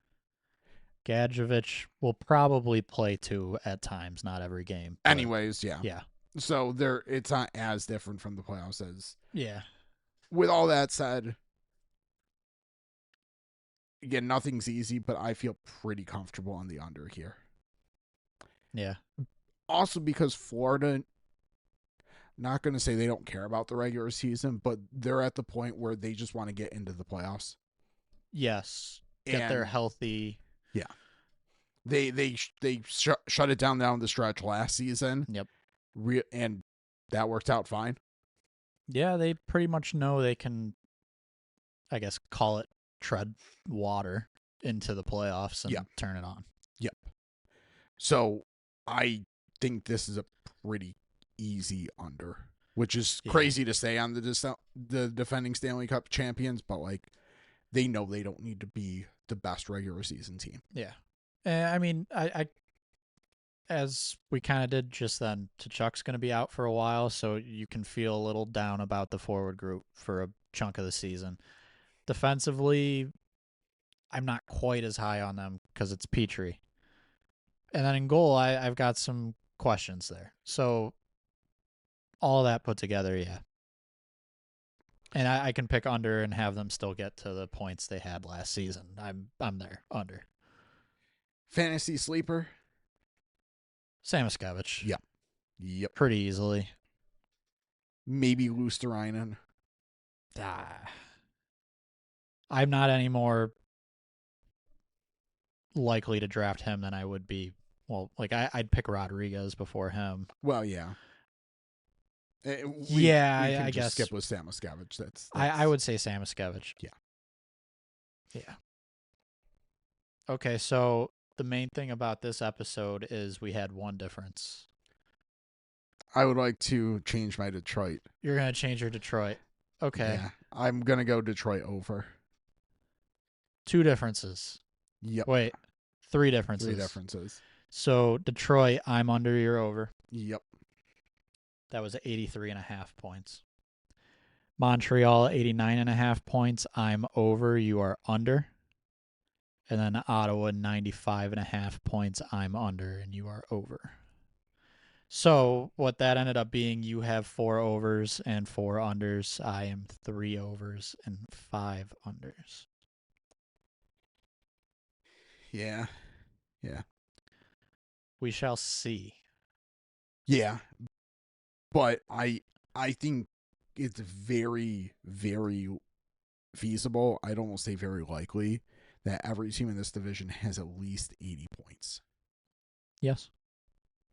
[SPEAKER 2] Gadjevich will probably play too at times, not every game.
[SPEAKER 1] Anyways, yeah.
[SPEAKER 2] Yeah.
[SPEAKER 1] So it's not as different from the playoffs as.
[SPEAKER 2] Yeah.
[SPEAKER 1] With all that said, again, nothing's easy, but I feel pretty comfortable on the under here.
[SPEAKER 2] Yeah.
[SPEAKER 1] Also because Florida, not going to say they don't care about the regular season, but they're at the point where they just want to get into the playoffs.
[SPEAKER 2] Yes. Get their healthy.
[SPEAKER 1] Yeah. They shut it down the stretch last season.
[SPEAKER 2] Yep.
[SPEAKER 1] And that worked out fine.
[SPEAKER 2] Yeah, they pretty much know they can, I guess, call it tread water into the playoffs and turn it on.
[SPEAKER 1] Yep. So I think this is a pretty easy under, which is crazy to say on the defending Stanley Cup champions, but like they know they don't need to be the best regular season team.
[SPEAKER 2] Yeah. I mean, I as we kind of did just then, Tkachuk's going to be out for a while, so you can feel a little down about the forward group for a chunk of the season. Defensively, I'm not quite as high on them because it's Petrie. And then in goal, I've got some questions there. So all that put together, yeah. And I can pick under and have them still get to the points they had last season. I'm there, under.
[SPEAKER 1] Fantasy sleeper?
[SPEAKER 2] Samoskevich.
[SPEAKER 1] Yep.
[SPEAKER 2] Pretty easily.
[SPEAKER 1] Maybe Luosterainen.
[SPEAKER 2] I'm not any more likely to draft him than I would be. Well, like I'd pick Rodriguez before him.
[SPEAKER 1] Well, yeah. We can
[SPEAKER 2] I
[SPEAKER 1] just
[SPEAKER 2] guess
[SPEAKER 1] skip with Samoskevich. That's
[SPEAKER 2] I would say Samoskevich. Yeah. Okay, so the main thing about this episode is we had one difference.
[SPEAKER 1] I would like to change my Detroit.
[SPEAKER 2] You're gonna change your Detroit. Okay.
[SPEAKER 1] Yeah, I'm gonna go Detroit over.
[SPEAKER 2] Two differences.
[SPEAKER 1] Yep.
[SPEAKER 2] Wait, three differences. So Detroit, I'm under, you're over.
[SPEAKER 1] Yep.
[SPEAKER 2] That was 83.5 points. Montreal, 89.5 points. I'm over, you are under. And then Ottawa, 95.5 points. I'm under, and you are over. So what that ended up being, you have 4 overs and 4 unders. I am 3 overs and 5 unders.
[SPEAKER 1] Yeah.
[SPEAKER 2] We shall see.
[SPEAKER 1] Yeah. But I think it's very, very feasible. I'd almost say very likely that every team in this division has at least 80 points.
[SPEAKER 2] Yes.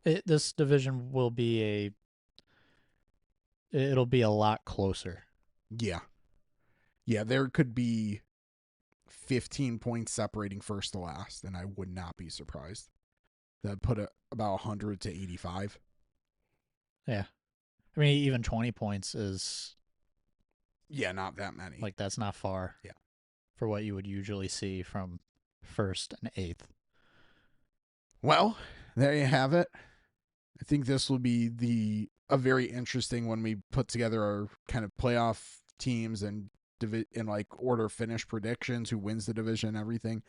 [SPEAKER 2] This division will be it'll be a lot closer.
[SPEAKER 1] Yeah. Yeah, there could be 15 points separating first to last, and I would not be surprised. That put it about 100 to 85.
[SPEAKER 2] Yeah. I mean, even 20 points is
[SPEAKER 1] Yeah, not that many.
[SPEAKER 2] like that's not far
[SPEAKER 1] Yeah.
[SPEAKER 2] for what you would usually see from first and eighth.
[SPEAKER 1] Well, there you have it. I think this will be the a very interesting when we put together our kind of playoff teams and in like order finish predictions, who wins the division, and everything.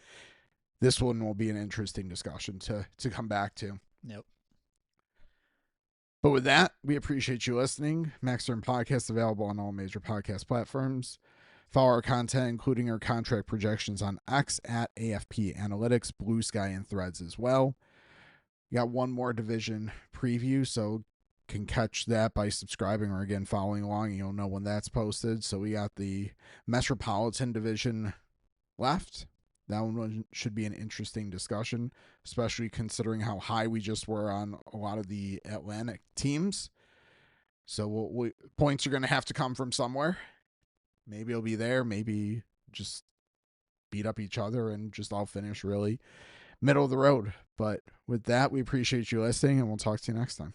[SPEAKER 1] This one will be an interesting discussion to come back to.
[SPEAKER 2] Yep.
[SPEAKER 1] But with that, we appreciate you listening. Max Stern Podcast available on all major podcast platforms. Follow our content, including our contract projections on X at AFP Analytics, Blue Sky, and Threads as well. We got one more division preview, so can catch that by subscribing or again following along. You'll know when that's posted. So we got the Metropolitan Division left. That one should be an interesting discussion, especially considering how high we just were on a lot of the Atlantic teams. So points are going to have to come from somewhere. Maybe it'll be there. Maybe just beat up each other and just all finish really middle of the road. But with that, we appreciate you listening, and we'll talk to you next time.